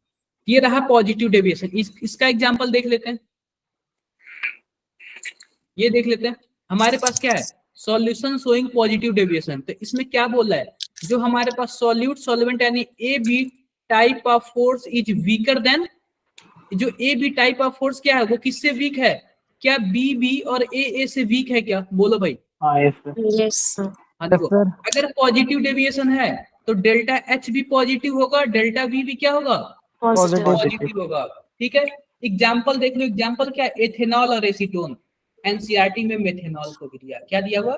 ये रहा पॉजिटिव डेविएशन। इसका एग्जांपल देख लेते हैं। ये देख लेते हैं, हमारे पास क्या है, सॉल्यूशन शोइंग पॉजिटिव डेविएशन। तो इसमें क्या बोल रहा है, जो हमारे पास सॉल्यूट सॉल्वेंट यानी A B type of force is weaker than, जो A B type of force क्या है वो किससे वीक है, क्या बी बी और ए से वीक है क्या, बोलो भाई। हाँ यस सर। Yes sir. हाँ देखो, अगर पॉजिटिव डेविएशन है तो डेल्टा एच भी पॉजिटिव होगा, डेल्टा वी भी क्या होगा, पॉजिटिव। पॉजिटिव होगा। ठीक है, एग्जाम्पल देख लो, एग्जाम्पल क्या है, एथेनॉल और एसीटोन। एनसीईआरटी में मेथेनॉल को भी दिया, क्या दिया हुआ,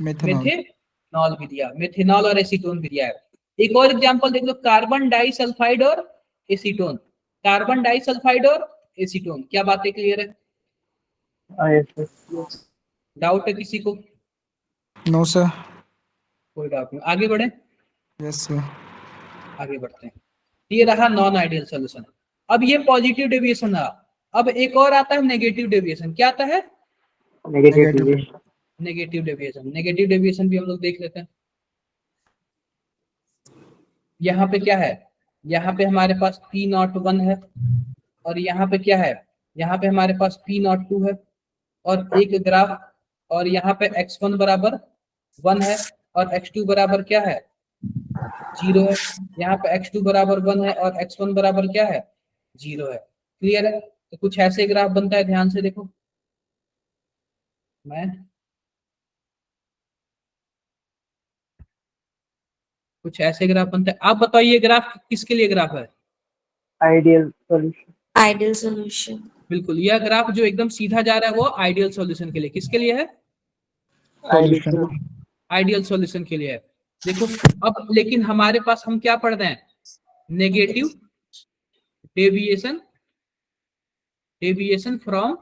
मेथेनॉल भी दिया, मेथेनॉल और एसीटोन भी दिया है। एक और एग्जांपल देख लो, कार्बन डाइसल्फाइड और एसीटोन, कार्बन डाइसल्फाइड और एसीटोन। क्या बातें क्लियर है? हाँ यस सर। डाउट है किसी को? No sir. कोई डाउट नहीं, आगे बढ़े। Yes sir. आगे बढ़ते हैं। ये रहा नॉन आइडियल सोल्यूशन। अब ये पॉजिटिव डेविएशन रहा, अब एक और आता है नेगेटिव डेविएशन। क्या आता है, negative deviation. Negative deviation. Negative deviation भी हम लोग देख लेते हैं। यहाँ पे क्या है, यहाँ पे हमारे पास P01 है, और यहाँ पे क्या है, यहाँ पे हमारे पास P02 है, और एक ग्राफ, और यहाँ पे x1 बराबर 1 है और x2 बराबर क्या है, 0 है। यहाँ पे x2 बराबर 1 है और x1 बराबर क्या है, 0 है। क्लियर है? तो कुछ ऐसे ग्राफ बनता है, ध्यान से देखो। मैं कुछ ऐसे ग्राफ बनता है, आप बताइए ग्राफ किसके लिए ग्राफ है? Ideal solution. Ideal solution. बिल्कुल, यह ग्राफ जो एकदम सीधा जा रहा है वो आइडियल सॉल्यूशन के लिए, किसके लिए है, सॉल्यूशन। आइडियल सॉल्यूशन के लिए है। देखो अब लेकिन हमारे पास हम क्या पढ़ रहे हैं, negative deviation, deviation from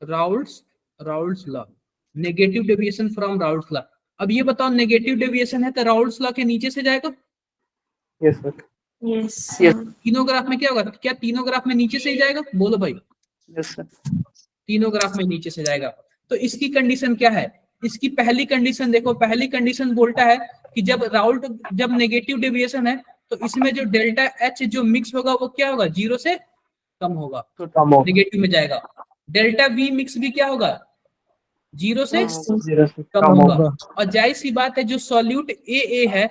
Raoult's law, negative deviation from Raoult's law. अब ये बताओ, नेगेटिव डेविएशन है तो राउल्ट्स लॉ के नीचे से जाएगा? Yes sir. Yes Yes. Sir. तीनों ग्राफ में क्या होगा, क्या तीनों ग्राफ में नीचे से ही जाएगा, बोलो भाई। Yes sir. तीनों ग्राफ में नीचे से जाएगा। तो इसकी कंडीशन क्या है, इसकी पहली कंडीशन देखो, पहली कंडीशन बोलता है कि जब नेगेटिव डेविएशन है तो इसमें जो डेल्टा एच जो मिक्स होगा वो क्या होगा, 0 से कम होगा, तो कम होगा। नेगेटिव में जाएगा। डेल्टा वी मिक्स भी क्या होगा, 0 से 0 से कम कम होगा। होगा। और जाहिर सी बात है, जो सॉल्यूट ए है,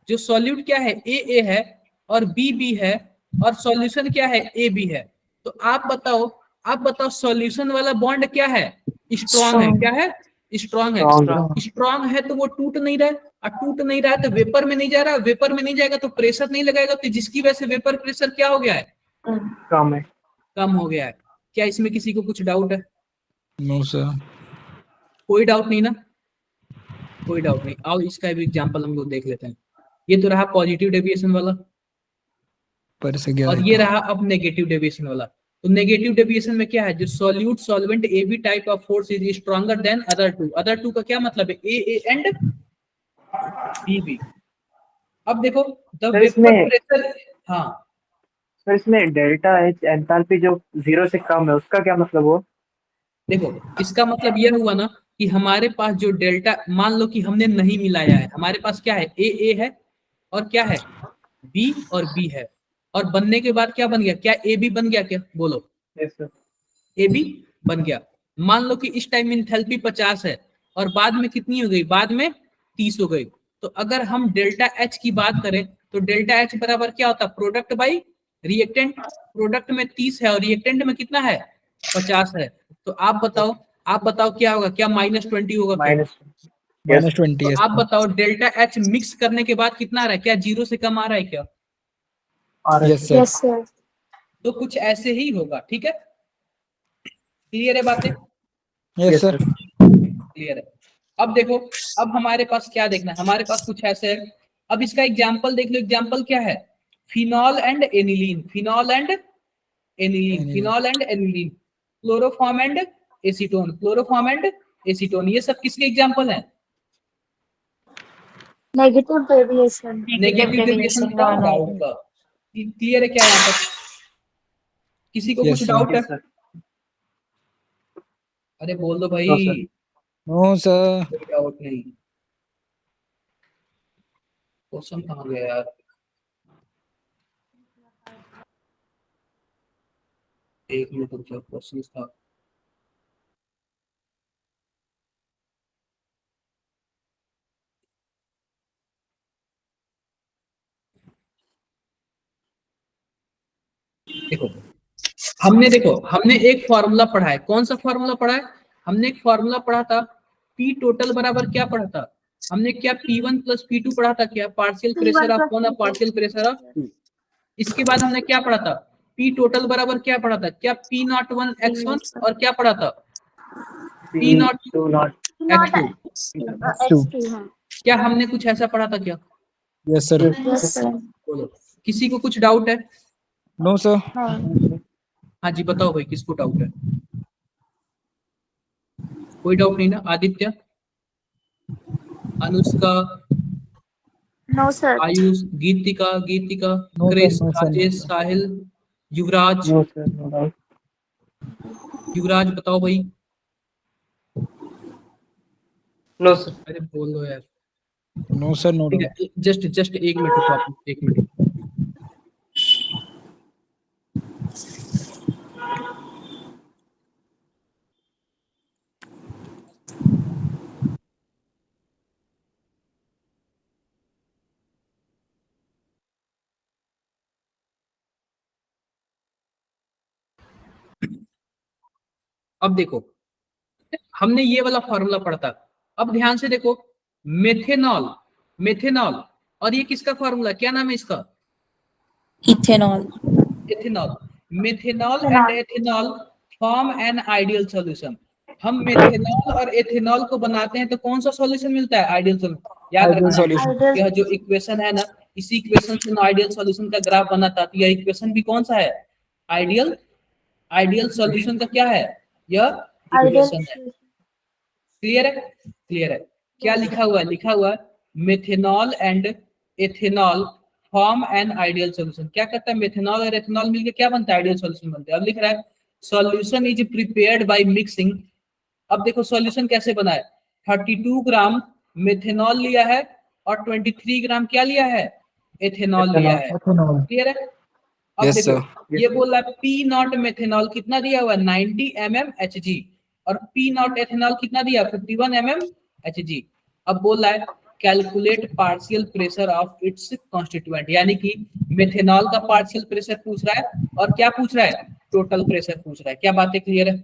जो सॉल्यूट क्या है, ए है और बी है, और सॉल्यूशन क्या है, ए बी है। तो आप बताओ सॉल्यूशन वाला बॉन्ड क्या है, स्ट्रॉन्ग है। क्या है, स्ट्रॉन्ग है। Strong। स्ट्रॉन्ग है तो वो टूट नहीं रहा है, और टूट नहीं रहा है तो वेपर में नहीं जा रहा, वेपर में नहीं जाएगा तो प्रेशर नहीं लगाएगा, तो जिसकी वजह से वेपर प्रेशर क्या हो गया है, कम है। कम हो गया है। क्या इसमें किसी को कुछ डाउट है? No sir. कोई डाउट नहीं ना, कोई डाउट नहीं। आओ इसका भी एग्जांपल हम लोग देख लेते हैं। ये तो रहा पॉजिटिव डेविएशन वाला, पर से गया और ये रहा अब नेगेटिव डेविएशन वाला। तो नेगेटिव डेविएशन में क्या है, जो solute solvent A B type of force is stronger than other two. Other two का क्या मतलब है, ए एंड बी बी। अब देखो द सर, वेपर इसमें- प्रेशर, हाँ सर इसमें डेल्टा एच एंथैल्पी जो 0 से कम है उसका क्या मतलब हुआ? देखो इसका मतलब यह हुआ ना कि हमारे पास जो डेल्टा, मान लो कि हमने नहीं मिलाया है, हमारे पास क्या है, ए है और क्या है, बी और बी है, और बनने के बाद क्या बन गया, क्या ए बी बन गया क्या, बोलो। Yes sir. ए बी बन गया। मान लो कि इस टाइम इंथैल्पी 50 है और बाद में कितनी हो गई, बाद में 30 हो गई। तो अगर हम डेल्टा एच की बात करें तो डेल्टा एच बराबर क्या होता है, प्रोडक्ट बाई रिएक्टेंट। प्रोडक्ट में 30 है और रिएक्टेंट में कितना है, 50 है। तो आप बताओ क्या होगा, क्या -20 होगा क्या? माइनस। -20 तो आप बताओ डेल्टा एच मिक्स करने के बाद कितना आ रहा है, क्या 0 से कम आ रहा है क्या? Yes sir. Yes sir. तो कुछ ऐसे ही होगा। ठीक है, क्लियर है बातें? Yes sir. क्लियर है। अब देखो, अब हमारे पास क्या देखना है, हमारे पास कुछ ऐसे है। अब इसका एग्जाम्पल देख लो, एग्जाम्पल क्या है, phenol and aniline, phenol and aniline, phenol and aniline, chloroform and acetone, chloroform and acetone. ये सब किसके एग्जाम्पल हैं, नेगेटिव डेविएशन। नेगेटिव डेविएशन का डाउट का। क्लियर है क्या यहाँ तक? किसी को Yes, कुछ sir. डाउट है? Yes sir. अरे बोल दो No, भाई। sir. No sir. कोई डाउट नहीं। क्वेश्चन कहाँ गया यार? एक मिनट रुको, क्वेश्चन था। देखो हमने एक फॉर्मूला पढ़ा है। कौन सा फॉर्मूला पढ़ा है? हमने एक फॉर्मूला पढ़ा था, पी टोटल बराबर क्या पढ़ा था हमने? क्या P1 प्लस P2 पढ़ा था? क्या पार्शियल प्रेशर ऑफ वन और पार्शियल प्रेशर ऑफ टू। इसके बाद हमने क्या पढ़ा था? पी टोटल बराबर क्या पढ़ा था? क्या P01 x1 और क्या पढ़ा था? P02 x2। क्या हमने कुछ ऐसा पढ़ा था क्या? Yes sir. Yes sir. बोलो, किसी को कुछ डाउट है? No sir. हाँ जी बताओ भाई, किसको डाउट है? कोई डाउट नहीं ना? Aditya, Anushka, no sir. Ayush, Geetika, No, Chris, sir, no, sir. Rajesh, Sahil, Yuvraj. No sir, no doubt. Yuvraj बताओ भाई। No sir. अरे बोलो यार। No sir, no ठीक doubt. है, जस्ट एक मिनट रुको आप, एक मिनट। अब देखो, हमने ये वाला फॉर्मूला पढ़ा था। अब ध्यान से देखो, मेथेनॉल, मेथेनॉल और ये किसका फॉर्मूला? क्या नाम है इसका? Ethanol. Ethanol. Methanol and ethanol form an ideal solution. हम मेथेनॉल और एथेनॉल को बनाते हैं तो कौन सा सॉल्यूशन मिलता है? Ideal solution. याद Ideal रखना, solution. यह जो इक्वेशन है ना, इसी इक्वेशन से आइडियल सॉल्यूशन का ग्राफ बना था। तो यह इक्वेशन भी कौन सा है? आइडियल। आइडियल सॉल्यूशन का क्या है? यह इक्वेशन है। क्लियर है? क्लियर है। क्या लिखा हुआ है? लिखा हुआ है methanol and ethanol form an ideal solution. क्या करता है? मेथेनॉल और एथेनॉल मिलकर क्या बनता है? आइडियल सॉल्यूशन बनता है। अब लिख रहा है solution is prepared by mixing. अब देखो सॉल्यूशन कैसे बना है। 32 ग्राम मेथेनॉल लिया है और 23 ग्राम क्या लिया है? एथेनॉल लिया है। Ethanol. क्लियर है? अब Yes, देखो, sir. ये बोल रहा है पी नॉट मेथेनॉल कितना दिया हुआ है? 90 mmHg और पी नॉट एथेनॉल कितना दिया? 51 mmHg। अब बोल रहा है calculate partial pressure of its constituent, यानी कि मेथेनॉल का पार्शियल प्रेशर पूछ रहा है और क्या पूछ रहा है? टोटल प्रेशर पूछ रहा है। क्या बातें क्लियर है?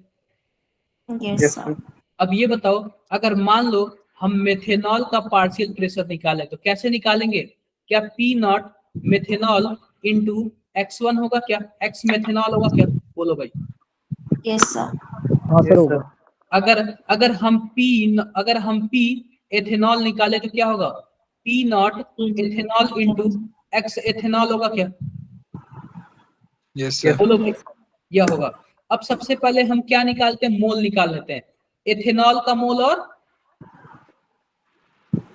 Yes sir. अब ये बताओ, अगर मान लो हम मेथेनॉल का पार्शियल प्रेशर निकालें तो कैसे निकालेंगे? क्या P not methanol into x1 होगा क्या? x मेथेनॉल होगा क्या? बोलो भाई। Yes sir. हाँ सर होगा। अगर अगर हम पी एथेनॉल निकाले तो क्या होगा? P not ethanol into x ethanol होगा क्या? Yes, sir. बोलो भाई। यह होगा। अब सबसे पहले हम क्या निकालते हैं? मोल निकाल लेते हैं। एथेनॉल का मोल और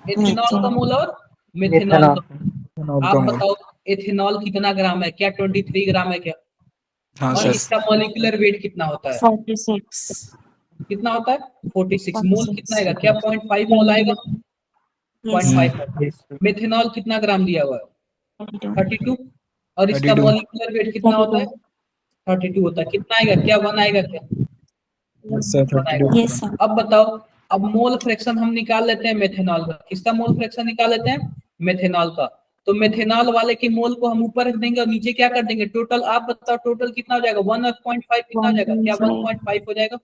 एथेनॉल का मोल और मेथेनॉल का। Ethanol आप का मोल। बताओ एथेनॉल कितना ग्राम है? क्या 23 ग्राम है क्या? हाँ और सर। इसका मॉलिक्यूलर वेट कितना होता है? 46। कितना होता है? 46। मोल कितना आएगा? क्या 0.5 मोल आएगा? 0.5। मेथेनॉल कितना ग्राम दिया हुआ है? 32। और इसका 32। मॉलिक्यूलर वेट कितना होता है? 32 होता है। कितना आएगा? क्या 1 आएगा क्या? Yes, sir. 1 आएगा। 32. Yes sir. अब बताओ, अब मोल फ्रैक्शन हम निकाल लेते हैं मेथेनॉल का। किसका मोल फ्रैक्शन निकाल लेते हैं? मेथेनॉल का। तो मेथेनॉल वाले के मोल को हम ऊपर रख देंगे और नीचे क्या कर देंगे? टोटल। आप बताओ टोटल कितना हो जाएगा? 1 और 0.5 कितना हो जाएगा? क्या 1.5 हो जाएगा?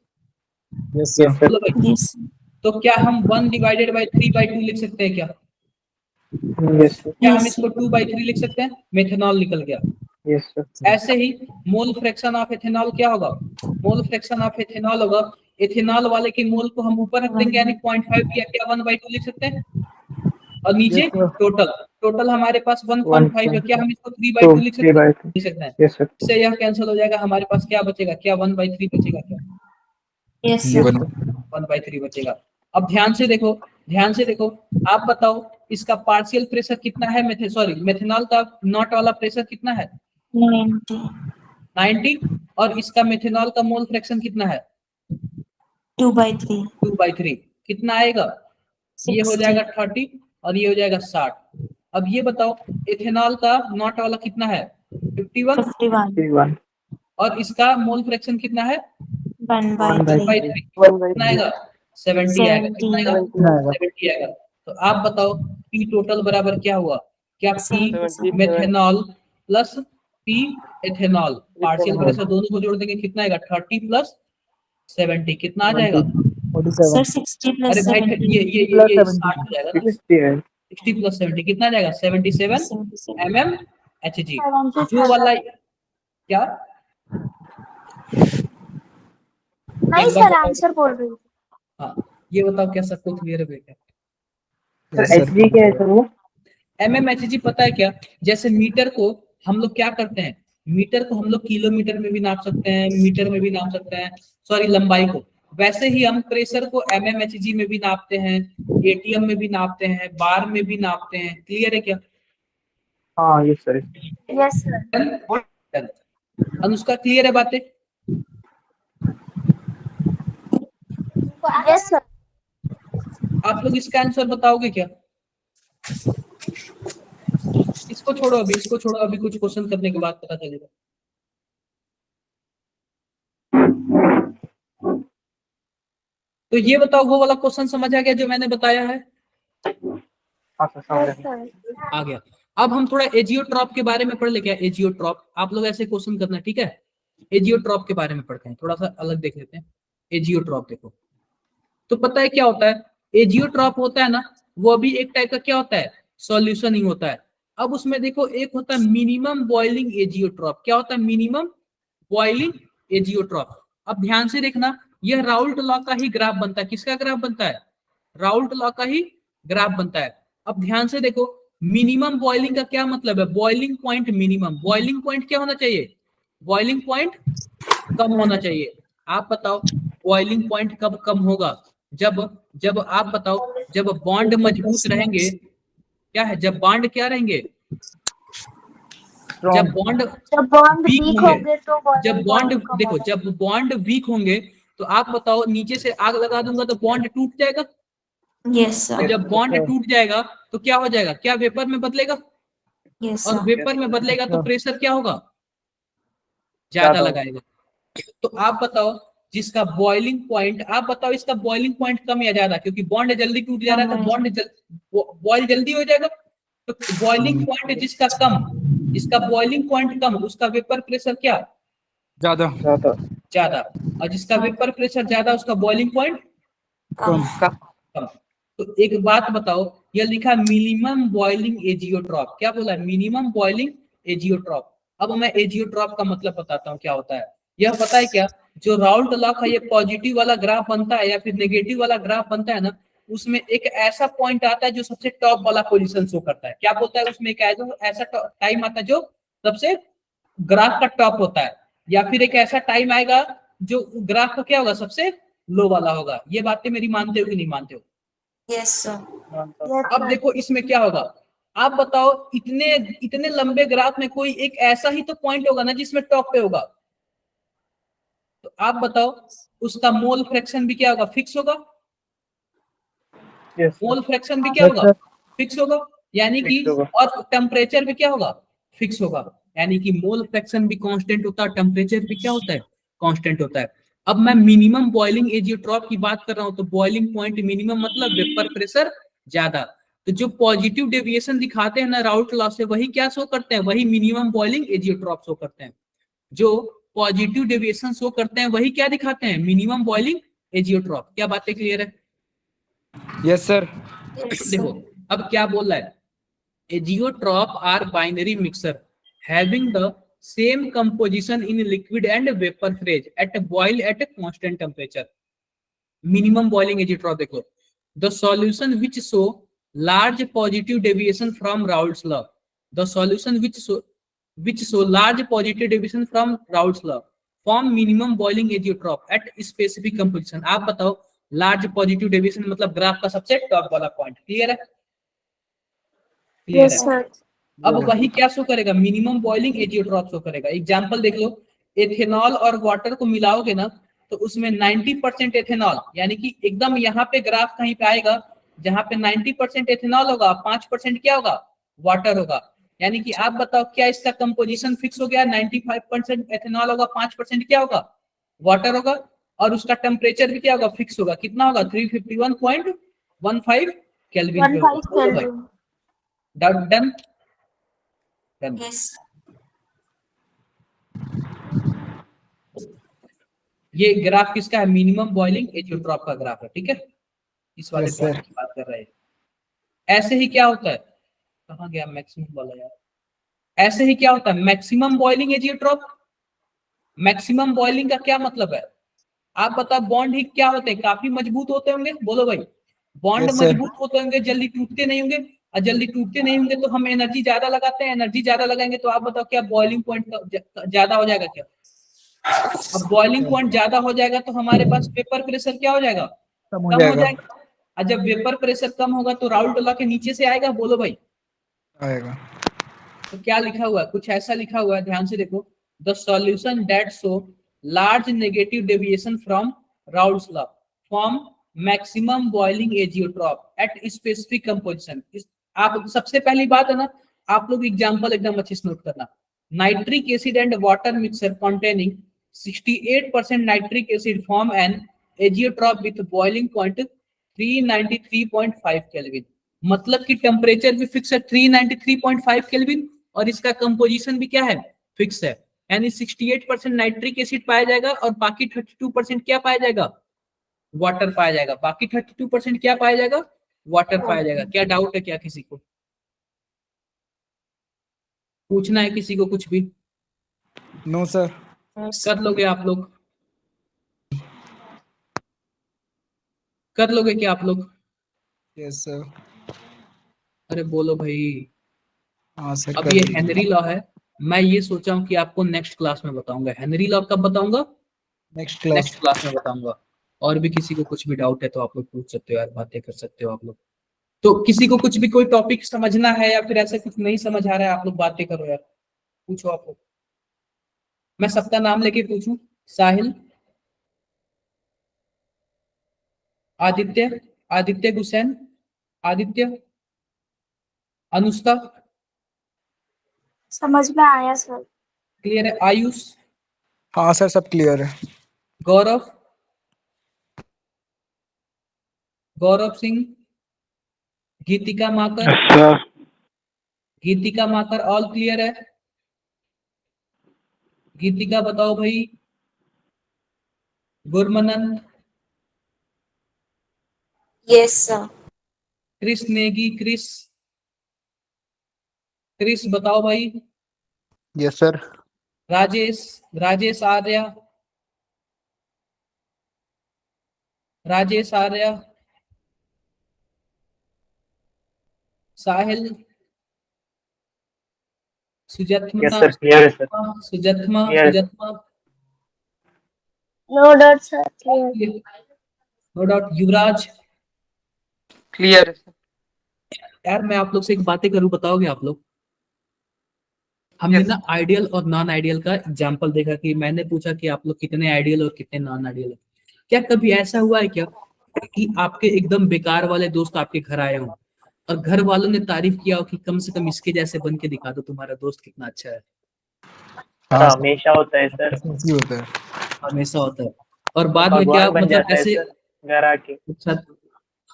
Yes, sir. बोलो भाई। यस। तो क्या हम 1 डिवाइडेड बाई 3/2 लिख सकते हैं क्या? यस सर, क्या हम इसको 2/3 लिख सकते हैं? मेथेनॉल निकल गया। यस सर, ऐसे ही मोल फ्रैक्शन ऑफ एथेनॉल क्या होगा? मोल फ्रैक्शन ऑफ एथेनॉल होगा, एथेनॉल वाले के मोल को हम ऊपर रख देंगे, यानी 0.5 दिया, क्या 1/2 लिख सकते हैं? और नीचे Yes, sir. टोटल। टोटल हमारे पास 1.5 है, क्या हम इसको 3/2 लिख सकते 3/2। हैं? लिख सकते हैं। यस सर, इससे यह कैंसिल हो जाएगा, हमारे पास क्या बचेगा? क्या 1/3 बचेगा? क्या यस यस सर। सर। 1/3 बचेगा। अब ध्यान से देखो, ध्यान से देखो। आप बताओ इसका पार्शियल प्रेशर कितना है? मेथेनॉल का नॉट वाला प्रेशर कितना है? 90। 90। और इसका मेथेनॉल का मोल फ्रैक्शन कितना है? 2/3। 2/3। कितना आएगा, ये हो 60 जाएगा 30 और ये हो जाएगा 60। अब ये बताओ इथेनॉल का नॉट वाला कितना है 51 51 और इसका मोल फ्रैक्शन कितना है 1/3 1/3 कितना आएगा 70 आएगा, कितना आएगा 70 आएगा। तो आप बताओ पी टोटल बराबर क्या हुआ, क्या P 77 methanol plus P ethanol partial fraction दोनों को जोड़ देंगे कितना आएगा 30 प्लस 70 कितना आ जाएगा। 47 सर 60 प्लस अरे भाई 70 ये 60 हो जाएगा ना, 60 प्लस 70 कितना आ जाएगा 77 mm Hg। जो वाला क्या नहीं एक बार सर बताओ। आंसर बोल रही हूँ। हाँ ये बताओ क्या सबको क्लियर है बेटा। Yes, sir. एचजी क्या है सर वो? एमएमएचजी पता है क्या, जैसे मीटर को हम लोग क्या करते हैं, मीटर को हम लोग किलोमीटर में भी नाप सकते हैं, मीटर में भी नाप सकते हैं, सॉरी लंबाई को, वैसे ही हम प्रेशर को एमएमएचजी में भी नापते हैं, एटीएम में भी नापते हैं, बार में भी नापते हैं। क्लियर है क्या। हाँ yes sir. Yes sir. Anushka clear है बातें। Yes sir. आप लोग इसका आंसर बताओगे क्या। इसको छोड़ो अभी, इसको छोड़ो अभी, कुछ क्वेश्चन करने के बाद पता चलेगा। तो ये बताओ वो वाला क्वेश्चन समझ आ गया जो मैंने बताया है। हाँ सर समझ यस गया। सर। आ गया। अब हम थोड़ा एजियोट्रॉप के बारे में पढ़ ले क्या। एजियोट्रॉप आप लोग ऐसे क्वेश्चन करना, ठीक है। एजियोट्रॉप के बारे में पढ़ते हैं, थोड़ा सा अलग देख लेते हैं। एजियोट्रॉप देखो तो पता है क्या होता है, एजियोट्रॉप होता है ना, वो भी एक टाइप का क्या होता है, सॉल्यूशन ही होता है। अब उसमें देखो एक होता है मिनिमम बॉइलिंग एजियोट्रॉप। क्या होता है मिनिमम बॉइलिंग एजियोट्रॉप। अब ध्यान से देखना, यह राउल्ट लॉ का ही ग्राफ बनता है। किसका ग्राफ बनता है, राउल्ट लॉ का ही ग्राफ बनता है। अब ध्यान से देखो मिनिमम बॉइलिंग का क्या मतलब है, boiling point minimum. Boiling point क्या होना चाहिए, बॉइलिंग पॉइंट कम होना चाहिए। आप बताओ बॉइलिंग पॉइंट कब कम होगा, जब जब आप बताओ जब बॉन्ड मजबूत रहेंगे, क्या है, जब बॉन्ड क्या रहेंगे, जब बॉन्ड जब बॉन्ड वीक वीक होंगे, होंगे तो जब बॉइलिंग बॉन्ड पॉइंट कम देखो होगा। जब बॉन्ड वीक होंगे तो आप बताओ नीचे से आग लगा दूंगा तो बॉन्ड टूट जाएगा। यस और सर जब बॉन्ड टूट जाएगा तो क्या हो जाएगा, क्या वेपर में बदलेगा, यस और सर वेपर में बदलेगा तो प्रेशर क्या होगा, ज्यादा लगाएगा। तो आप बताओ जिसका बॉइलिंग पॉइंट, आप बताओ इसका बॉइलिंग पॉइंट कम या ज्यादा, क्योंकि बॉन्ड जल्दी टूट जा रहा है तो बॉन्ड बॉइल जल्दी हो जाएगा। तो बॉइलिंग पॉइंट जिसका कम, जिसका बॉइलिंग पॉइंट कम उसका वेपर प्रेशर क्या ज्यादा ज्यादा, और जिसका वेपर प्रेशर ज्यादा उसका बॉइलिंग पॉइंट कम कम। तो एक बात बताओ, यह लिखा मिनिमम बॉइलिंग एजियोट्रॉप, क्या बोला मिनिमम बॉइलिंग एजियोट्रॉप। अब मैं एजियोट्रॉप का मतलब बताता हूँ क्या होता है। यह पता है क्या, जो राउल्ट लॉ का ये पॉजिटिव वाला ग्राफ बनता है या फिर नेगेटिव वाला ग्राफ बनता है ना, उसमें एक ऐसा पॉइंट आता है जो सबसे टॉप वाला पोजीशन शो करता है। क्या बोलता है उसमें, एक ऐसा टाइम आता है जो सबसे ग्राफ का टॉप होता है, या फिर एक ऐसा टाइम आएगा जो ग्राफ का क्या होगा, सबसे लो वाला होगा। ये बातें मेरी मानते हो कि नहीं मानते हो। यस सर अब देखो इसमें क्या होगा, आप बताओ इतने इतने लंबे ग्राफ में कोई एक ऐसा ही तो पॉइंट होगा ना जिसमें टॉप पे होगा। तो आप बताओ उसका मोल फ्रैक्शन भी क्या होगा, फिक्स होगा। मोल फ्रैक्शन भी क्या होगा, फिक्स होगा। यानी कि और टेम्परेचर भी क्या होगा, फिक्स होगा। यानी कि मोल फ्रैक्शन भी कांस्टेंट होता है, टेम्परेचर भी क्या होता है, कांस्टेंट होता है। अब मैं मिनिमम बॉइलिंग एजियोट्रॉप की बात कर रहा हूं तो बॉइलिंग पॉइंट मिनिमम मतलब वेपर प्रेशर ज्यादा। तो जो पॉजिटिव डेविएशन दिखाते हैं ना राउल्ट लॉ से, वही क्या शो करते हैं, वही मिनिमम बॉइलिंग एजियोट्रॉप शो करते हैं। जो पॉजिटिव डेविएशन शो करते हैं वही क्या दिखाते हैं, मिनिमम बॉइलिंग एजियोट्रॉप। क्या बातें क्लियर है। यस सर देखो अब क्या बोल रहा है, azeotrope are binary mixture having the same composition in liquid and vapour phase at boil at constant temperature. Minimum boiling azeotrope देखो, the solution which show large positive deviation from Raoult's law, the solution which show large positive deviation from Raoult's law form minimum boiling azeotrope at specific composition। आप बताओ large positive deviation मतलब graph का सबसे top वाला point. Clear है, clear yes है। Sir. अब वही क्या शो करेगा, मिनिमम बॉइलिंग एजियोट्रॉप शो करेगा। एग्जांपल देख लो, एथेनॉल और वाटर को मिलाओगे ना तो उसमें 90% एथेनॉल, यानी कि एकदम यहाँ पे ग्राफ कहीं पे आएगा जहाँ पे 90% एथेनॉल होगा, 5% क्या होगा, वाटर होगा। यानी कि आप बताओ क्या इसका कंपोजिशन फिक्स हो गया, 95% एथेनॉल होगा, 5% क्या होगा, वाटर होगा, और उसका टेम्परेचर भी क्या होगा, फिक्स होगा। कितना होगा, 351.15 केल्विन पे होगा। 15 बोलो भाई, kelvin. Done done done. Yes. ये ग्राफ किसका है, मिनिमम बॉइलिंग एजियोट्रॉप का ग्राफ है, ठीक है, इस वाले यस पॉइंट सर। की बात कर रहे हैं। ऐसे ही क्या होता है, कहाँ गया मैक्सिमम वाला यार, ऐसे ही क्या होता है maximum boiling azeotrope. Maximum boiling का क्या मतलब है, आप बताओ, बॉन्ड ही क्या होते हैं, काफी मजबूत होते होंगे, बोलो भाई, बॉन्ड यस सर। मजबूत होते होंगे, जल्दी टूटते नहीं होंगे, और जल्दी टूटते नहीं होंगे तो हम एनर्जी ज्यादा लगाते हैं, एनर्जी ज्यादा लगाएंगे तो आप बताओ क्या बॉइलिंग पॉइंट ज्यादा हो जाएगा क्या। अब बॉइलिंग पॉइंट ज्यादा हो जाएगा तो हमारे पास वेपर प्रेशर क्या हो जाएगा, कम हो कम हो जाएगा। जाएगा। और जब वेपर प्रेशर कम होगा तो राउल्ट लॉ के नीचे से आएगा, बोलो भाई। आएगा। तो क्या लिखा हुआ है, कुछ ऐसा लिखा हुआ है, ध्यान से देखो, the solution that show large negative deviation from Raoult's law form maximum boiling azeotrope at specific composition. आप सबसे पहली बात है ना, आप लोग एग्जांपल एकदम अच्छे से नोट करना, nitric acid and water mixer containing 68% nitric acid form an azeotrope with boiling point 393.5 kelvin. मतलब कि टेम्परेचर भी फिक्स है 393.5 केल्विन, और इसका कंपोजिशन भी क्या है, फिक्स है। यानी 68% नाइट्रिक एसिड पाया जाएगा और बाकी 32% क्या पाया जाएगा, वाटर पाया जाएगा। बाकी 32% क्या पाया जाएगा, वाटर पाया जाएगा। क्या डाउट है क्या किसी को, पूछना है किसी को कुछ भी, नो सर। कर लोगे आप लोग, कर लोगे क्या आप लोग, यस सर। अरे बोलो भाई। हाँ सर अब कर ये लीजिए। हेनरी लॉ है, मैं ये सोचा हूँ कि आपको नेक्स्ट क्लास में बताऊंगा। हेनरी लॉ कब बताऊंगा, नेक्स्ट क्लास। नेक्स्ट क्लास में बताऊंगा। और भी किसी को कुछ भी डाउट है तो आप लोग पूछ सकते हो यार, बातें कर सकते हो आप लोग। तो किसी को कुछ भी कोई टॉपिक समझना है या फिर ऐसे कुछ नहीं समझ आ रहा है, आप लोग बातें करो यार, पूछो आप लोग। मैं सबका नाम लेके पूछूं, साहिल, आदित्य, आदित्य गुसैन, आदित्य, अनुष्का, समझ में आया सर। क्लियर है, आयुष, हाँ सर सब क्लियर है। Gaurav, Gaurav Singh, Geetika Makar, sir Geetika Makar, all clear है। गीतिका बताओ भाई, Gurmanand, yes sir. Chris Negi, Chris, Chris बताओ भाई, yes sir. Rajesh, Rajesh Arya, Rajesh Arya, Sahil, Sujatma, yes sir clear है सर। सुजत्मा, क्लियर है sir. Sujatma, no doubt sir, clear. No doubt, Yuvraj. Clear है सर। यार मैं आप लोग से एक बातें करूं, बताओगे आप लोग, हमने यस। ना आइडियल और नॉन आइडियल का एग्जाम्पल देखा, कि मैंने पूछा कि आप लोग कितने आइडियल और कितने नॉन आइडियल है। क्या कभी ऐसा हुआ है क्या कि आपके एकदम बेकार वाले दोस्त आपके घर आए हों और घर वालों ने तारीफ किया हो कि कम से कम इसके जैसे बन के दिखा दो, तुम्हारा दोस्त कितना अच्छा है। सर हाँ सर हमेशा होता है सर, ऐसा ही होता है। हमेशा होता है। और वो बाद में क्या, भगवान बन मतलब जाता है ऐसे, सर घर आके, अच्छा,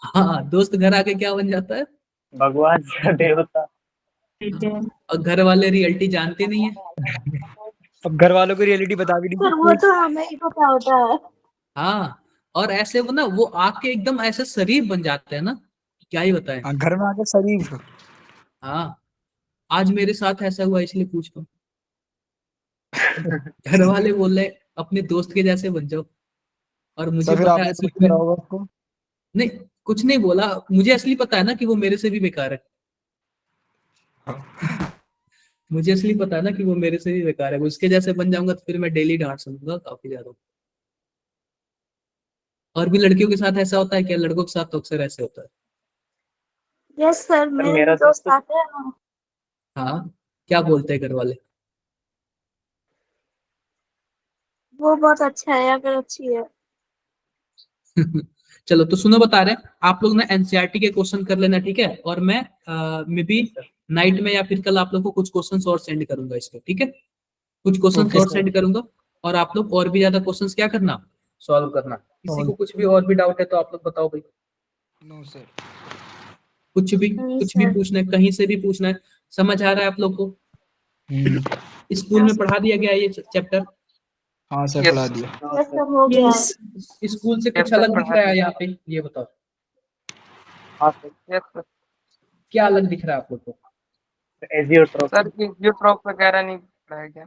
हाँ, दोस्त घर आके क्या बन जाता है, भगवान या देवता। और घर वाले रियलिटी जानते नहीं है। अब घर वालों को रियलिटी बता भी नहीं सर वो सकते। तो हमें ही पता होता है। हाँ, और ऐसे वो ना, वो आके एकदम ऐसे शरीफ बन जाते हैं ना, क्या ही बताएं। हाँ घर में आके शरीफ। हाँ, आज मेरे साथ ऐसा हुआ इसलिए पूछ रहा हूँ। घर वाले बोल रहे अपने दोस्त के जैसे बन जाओ, और मुझे सर फिर पता है आपने असल कुछ करा में, होगा उसको। नहीं, कुछ नहीं बोला, मुझे असली पता है ना कि वो मेरे से भी बेकार है। मुझे असली पता है ना कि वो मेरे से भी बेकार है, उसके जैसे बन जाऊंगा तो फिर मैं डेली डांट सुनूंगा काफी ज्यादा। और भी लड़कियों के साथ ऐसा होता है क्या, लड़कों के साथ तो अक्सर ऐसे होता है। यस सर, सर मेरे भी मेरा दोस्त दोस्त तो आते हैं ना। हाँ, क्या बोलते हैं घर वाले, वो बहुत अच्छा है या फिर अच्छी है? चलो तो सुनो, बता रहे हैं आप लोग ना एनसीईआरटी के क्वेश्चन कर लेना, ठीक है। और मैं मे बी नाइट में या फिर कल आप लोग को कुछ क्वेश्चंस और सेंड करूंगा इसको, ठीक है। कुछ क्वेश्चंस Okay, और sir. सेंड करूंगा और आप लोग और भी ज्यादा क्वेश्चंस क्या करना, सॉल्व करना। किसी को कुछ भी और भी डाउट है तो आप लोग बताओ भाई। No, sir. कुछ भी नहीं कुछ भी सर। पूछना है, कहीं से भी पूछना है। समझ आ रहा है आप लोग को? स्कूल में पढ़ा दिया गया है ये चैप्टर? हाँ सर, Yes. पढ़ा दिया। यस सर, हो गया है। स्कूल से कुछ Yes, sir, अलग दिख पढ़ा रहा है दिया। यहाँ पे, ये बताओ हाँ सर, Yes, sir. क्या अलग दिख रहा है आप लोग को? एजियोट्रॉप। सर जियोट्रॉप वगैरह नहीं पढ़ाया गया।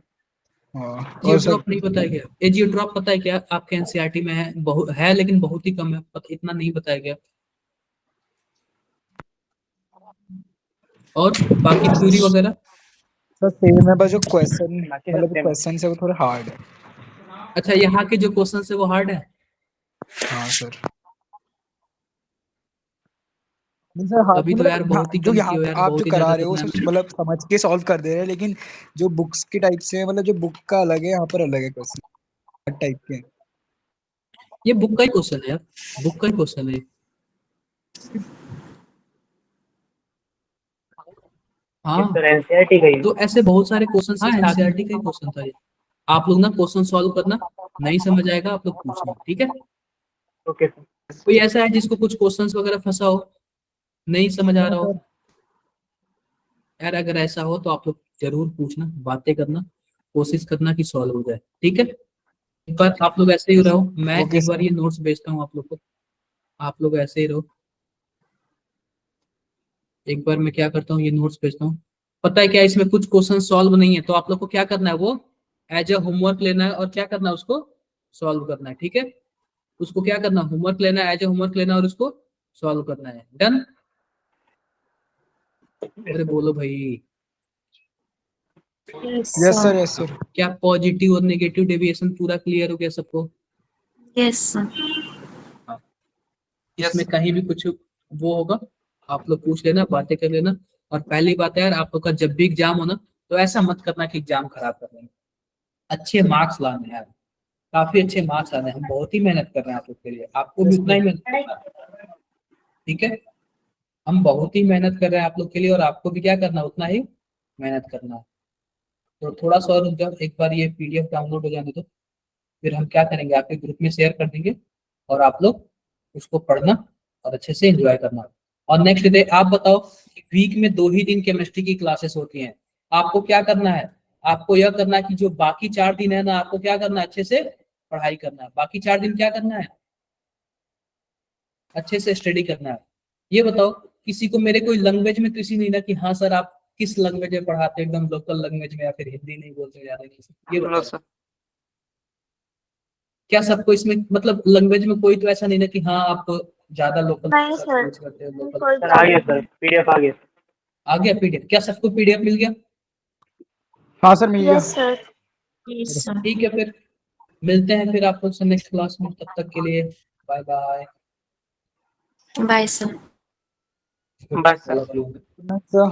हाँ, और सर जियोड्रॉप नहीं बताया गया? ये जियोड्रॉप पता है क्या आपके एनसीईआरटी में है? बहुत है लेकिन बहुत ही कम है, इतना नहीं बताया गया। और बाकी थ्योरी वगैरह? सर सेम है, बस जो क्वेश्चन बाकी मतलब सब same है। क्वेश्चन है वो थोड़े हार्ड है। अच्छा, यहाँ के जो क्वेश्चन है वो हार्ड है? हाँ सर। नहीं सर, हार्ड अभी तो यार मतलब बहुत ही जो कम यहाँ किया हो पे यार, आप जो बहुत ही करा ज्यादा रहे हो करना सब है। मतलब समझ के सॉल्व कर दे रहे हैं, लेकिन जो बुक्स की टाइप से मतलब जो बुक का अलग है, यहाँ पर अलग है क्वेश्चन टाइप के। ये बुक का ही क्वेश्चन है यार, बुक का ही क्वेश्चन है। ये हाँ, सर एनसीईआरटी का ही है। तो ऐसे बहुत सारे क्वेश्चन है, एनसीईआरटी का ही क्वेश्चन था ये। आप लोग ना क्वेश्चन सॉल्व करना, नहीं समझ आएगा आप लोग पूछना, ठीक है। Okay sir. कोई ऐसा है जिसको कुछ क्वेश्चंस वगैरह फंसा हो, नहीं समझ आ नहीं रहा हो सर। यार? अगर ऐसा हो तो आप लोग जरूर पूछना, बातें करना, कोशिश करना कि सॉल्व हो जाए, ठीक है। एक बार आप लोग ऐसे ही रहो, मैं ओके एक बार सर। ये नोट्स भेजता हूँ आप लोग को, आप लोग ऐसे ही रहो। एक बार मैं क्या करता हूँ, ये नोट्स भेजता हूँ। पता है क्या, इसमें कुछ क्वेश्चन सॉल्व नहीं है तो आप लोग को क्या करना है, वो एज अ होमवर्क लेना है और क्या करना है, उसको सॉल्व करना है, ठीक है। उसको क्या करना, होमवर्क लेना है, एज अ होमवर्क लेना है और उसको सॉल्व करना है। डन? अरे बोलो भाई। Yes yes sir. Sir, yes sir. क्या पॉजिटिव और नेगेटिव डेविएशन पूरा क्लियर हो गया सबको? Yes sir. हाँ। Yes. इसमें कहीं भी कुछ वो होगा आप लोग पूछ लेना, बातें कर लेना। और पहली बात है यार, आप लोग का जब भी एग्जाम हो ना, तो ऐसा मत करना कि एग्जाम खराब कर रहे हैं। अच्छे मार्क्स लाने हैं यार, काफी अच्छे मार्क्स आने हैं। हम बहुत ही मेहनत कर रहे हैं आप लोग के लिए, आपको भी उतना ही मेहनत करना है, ठीक है। हम बहुत ही मेहनत कर रहे हैं आप लोग के लिए और आपको भी क्या करना है, उतना ही मेहनत करना है। तो थोड़ा सा और रुक जाओ, एक बार ये पीडीएफ डाउनलोड हो जाने दो, फिर हम क्या करेंगे, आपके ग्रुप में शेयर कर देंगे और आप लोग उसको पढ़ना और अच्छे से एंजॉय करना। और नेक्स्ट डे आप बताओ, वीक में 2 ही दिन केमिस्ट्री की क्लासेस होती हैं, आपको क्या करना है? आपको यह करना है कि जो बाकी 4 दिन है ना, आपको क्या करना है, अच्छे से पढ़ाई करना है। बाकी 4 दिन क्या करना है, अच्छे से स्टडी करना है। ये बताओ, किसी को मेरे कोई लैंग्वेज में किसी नहीं ना कि हाँ सर आप किस लैंग्वेज में पढ़ाते हैं, एकदम लोकल लैंग्वेज में या फिर हिंदी नहीं बोलते ज्यादा किसी, ये No, बताओ। sir. क्या सबको इसमें मतलब लैंग्वेज में कोई तो ऐसा नहीं ना कि हाँ आप ज्यादा लोकल नहीं सर, यूज करते हो, लोकल? कोई सर आ गया प्रॉब्लम सर, पीडीएफ आ गया। आ गया पीडीएफ? क्या सबको पीडीएफ मिल गया? हाँ सर, मिल नहीं। गया। Yes sir. Yes sir. ठीक है, फिर मिलते हैं फिर आप लोग से नेक्स्ट क्लास में, तब तक के लिए bye bye. Bye sir. Bye, sir. Sir